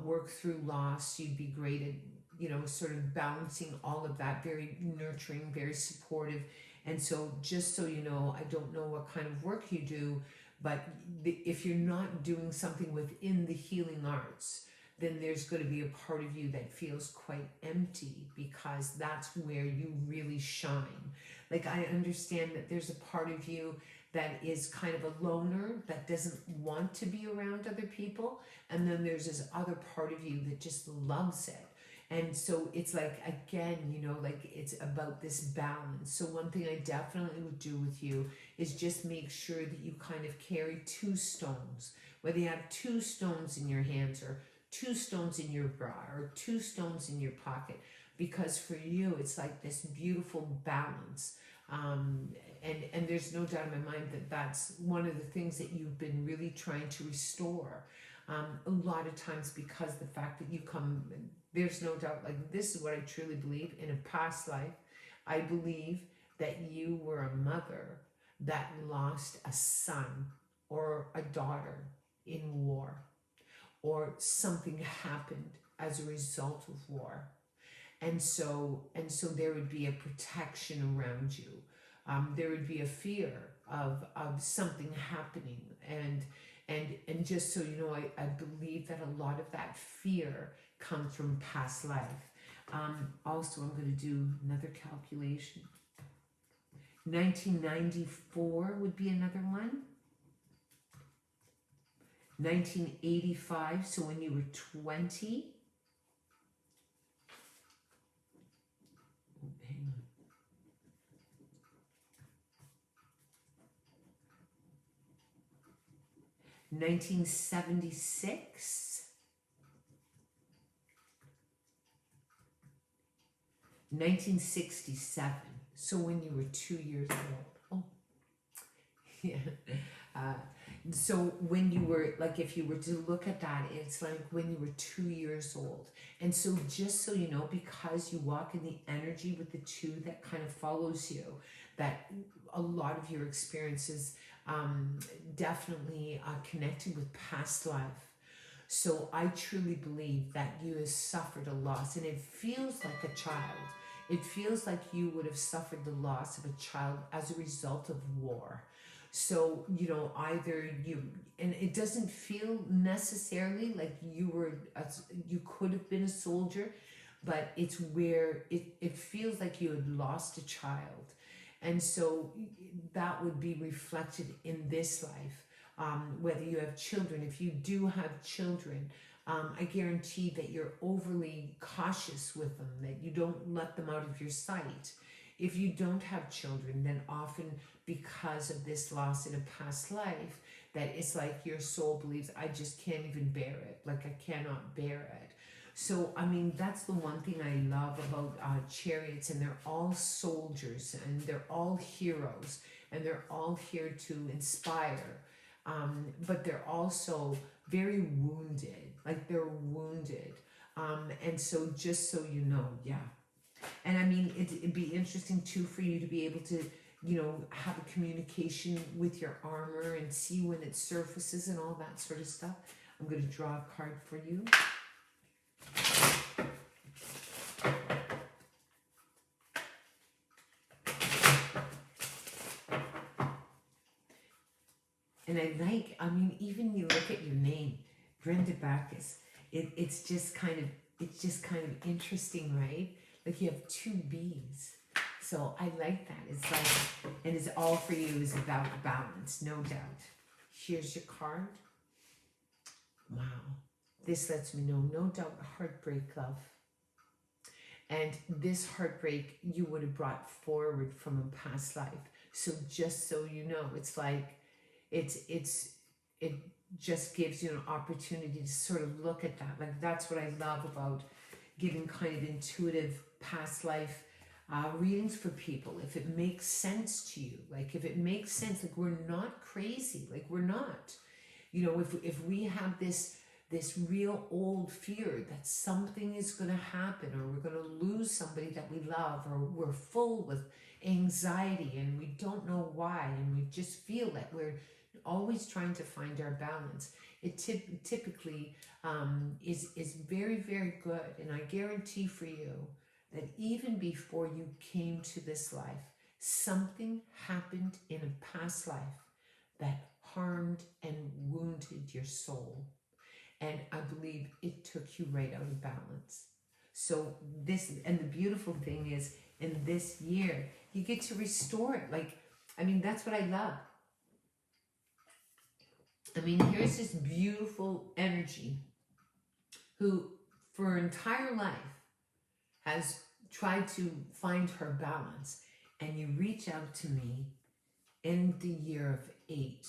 work through loss. You'd be great at, you know, sort of balancing all of that, very nurturing, very supportive. And so just so you know, I don't know what kind of work you do, but if you're not doing something within the healing arts, then there's going to be a part of you that feels quite empty, because that's where you really shine. Like, I understand that there's a part of you that is kind of a loner, that doesn't want to be around other people. And then there's this other part of you that just loves it. And so it's like, again, you know, like, it's about this balance. So one thing I definitely would do with you is just make sure that you kind of carry 2 stones, whether you have 2 stones in your hands or 2 stones in your bra or 2 stones in your pocket, because for you, it's like this beautiful balance. And there's no doubt in my mind that that's one of the things that you've been really trying to restore. A lot of times, because the fact that you come, there's no doubt, like, this is what I truly believe. In a past life, I believe that you were a mother that lost a son or a daughter in war, or something happened as a result of war. And so there would be a protection around you. There would be a fear of something happening. And just so you know, I believe that a lot of that fear comes from past life. Also, I'm going to do another calculation. 1994 would be another one. 1985, so when you were 20. Hang on. 1976. 1967, so when you were 2 years old. Oh, yeah. So when you were, like, if you were to look at that, it's like when you were 2 years old. And so just so you know, because you walk in the energy with the 2 that kind of follows you, that a lot of your experiences definitely connected with past life. So I truly believe that you have suffered a loss, and it feels like a child. It feels like you would have suffered the loss of a child as a result of war. So, you know, either you, and it doesn't feel necessarily like you could have been a soldier, but it's where it feels like you had lost a child. And so that would be reflected in this life. Whether you have children, if you do have children, I guarantee that you're overly cautious with them, that you don't let them out of your sight. If you don't have children, then often because of this loss in a past life, that it's like your soul believes, I just can't even bear it, like I cannot bear it. So, I mean, that's the one thing I love about chariots, and they're all soldiers, and they're all heroes, and they're all here to inspire. But they're also very wounded, like they're wounded. And so just so you know, yeah. And I mean, it'd be interesting too for you to be able to, you know, have a communication with your armor and see when it surfaces and all that sort of stuff. I'm going to draw a card for you. And I mean, even you look at your name, Brenda Bacchus, it's just kind of interesting, right? Like you have 2 B's. So I like that. It's like, and it's all for you is about balance, no doubt. Here's your card. Wow. This lets me know, no doubt, heartbreak, love. And this heartbreak you would have brought forward from a past life. So just so you know, it's like, it just gives you an opportunity to sort of look at that. Like that's what I love about giving kind of intuitive past life readings for people. If it makes sense to you, like if it makes sense, like we're not crazy, like we're not. You know, if we have this real old fear that something is going to happen, or we're going to lose somebody that we love, or we're full with anxiety and we don't know why, and we just feel that we're always trying to find our balance, it typically is very, very good. And I guarantee for you that even before you came to this life, something happened in a past life that harmed and wounded your soul. And I believe it took you right out of balance. So this, and the beautiful thing is, in this year, you get to restore it. Like, I mean, that's what I love. I mean, here's this beautiful energy who, for her entire life, has tried to find her balance. And you reach out to me in the year of 8,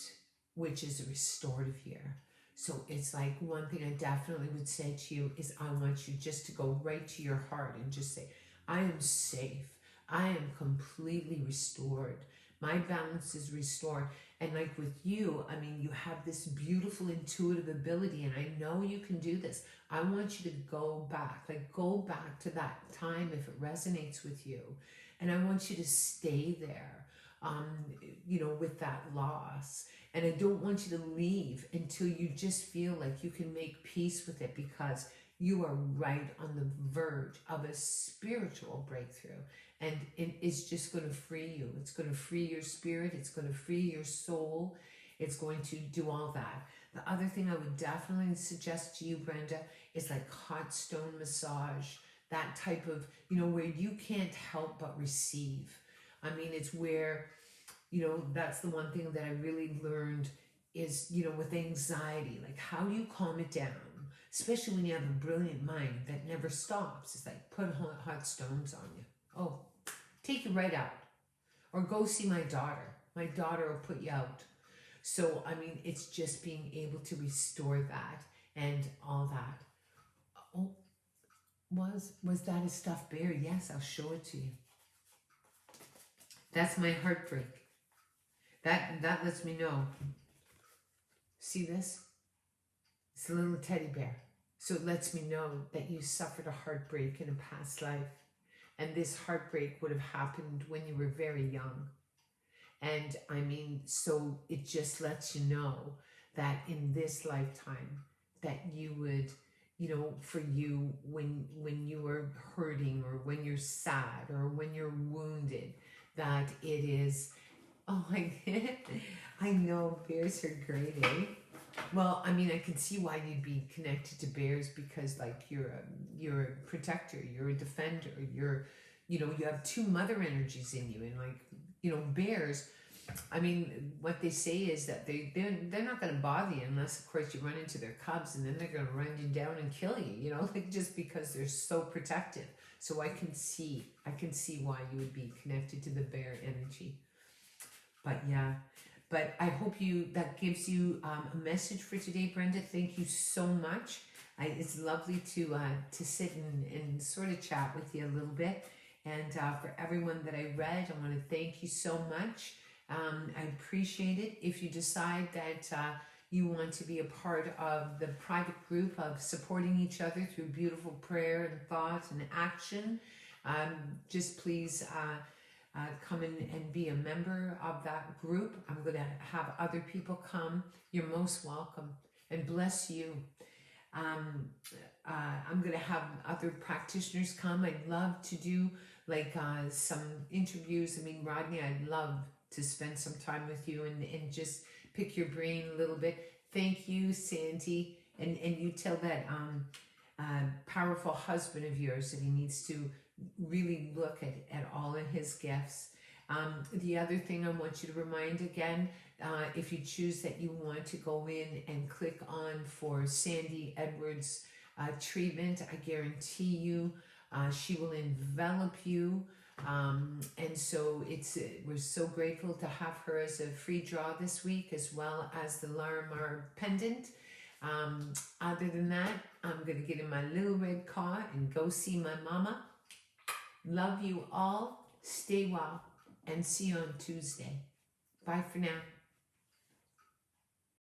which is a restorative year. So it's like, one thing I definitely would say to you is I want you just to go right to your heart and just say, I am safe. I am completely restored. My balance is restored. And like with you, I mean, you have this beautiful intuitive ability, and I know you can do this. I want you to go back, like go back to that time if it resonates with you. And I want you to stay there, um, with that loss. And I don't want you to leave until you just feel like you can make peace with it, because you are right on the verge of a spiritual breakthrough. And it is just going to free you. It's going to free your spirit. It's going to free your soul. It's going to do all that. The other thing I would definitely suggest to you, Brenda, is like hot stone massage. That type of, where you can't help but receive. I mean, it's where, that's the one thing that I really learned is, with anxiety, like how do you calm it down? Especially when you have a brilliant mind that never stops. It's like put hot stones on you. Oh, take you right out. Or go see my daughter. My daughter will put you out. So, I mean, it's just being able to restore that and all that. Oh, was that a stuffed bear? Yes, I'll show it to you. That's my heartbreak. That lets me know. See this? It's a little teddy bear. So it lets me know that you suffered a heartbreak in a past life. And this heartbreak would have happened when you were very young. And I mean, so it just lets you know that in this lifetime that you would, for you, when you are hurting or when you're sad or when you're wounded, that it is, oh my God, I know bears are great, eh? Well, I mean, I can see why you'd be connected to bears, because like you're a protector, you're a defender, you have two mother energies in you, and like, bears, I mean, what they say is that they're not going to bother you unless, of course, you run into their cubs, and then they're going to run you down and kill you, like just because they're so protective. So I can see why you would be connected to the bear energy. But yeah. But I hope that gives you a message for today, Brenda. Thank you so much. It's lovely to sit and sort of chat with you a little bit. And for everyone that I read, I want to thank you so much. I appreciate it. If you decide that you want to be a part of the private group of supporting each other through beautiful prayer and thought and action, just please come in and be a member of that group. I'm going to have other people come. You're most welcome, and bless you. I'm going to have other practitioners come. I'd love to do like some interviews. I mean, Rodney, I'd love to spend some time with you and just pick your brain a little bit. Thank you, Sandy. And you tell that powerful husband of yours that he needs to really look at all of his gifts. The other thing I want you to remind again, if you choose that you want to go in and click on for Sandy Edwards treatment, I guarantee you she will envelop you. And so we're so grateful to have her as a free draw this week, as well as the Larimar pendant. Other than that, I'm going to get in my little red car and go see my mama. Love you all. Stay well, and see you on Tuesday. Bye for now.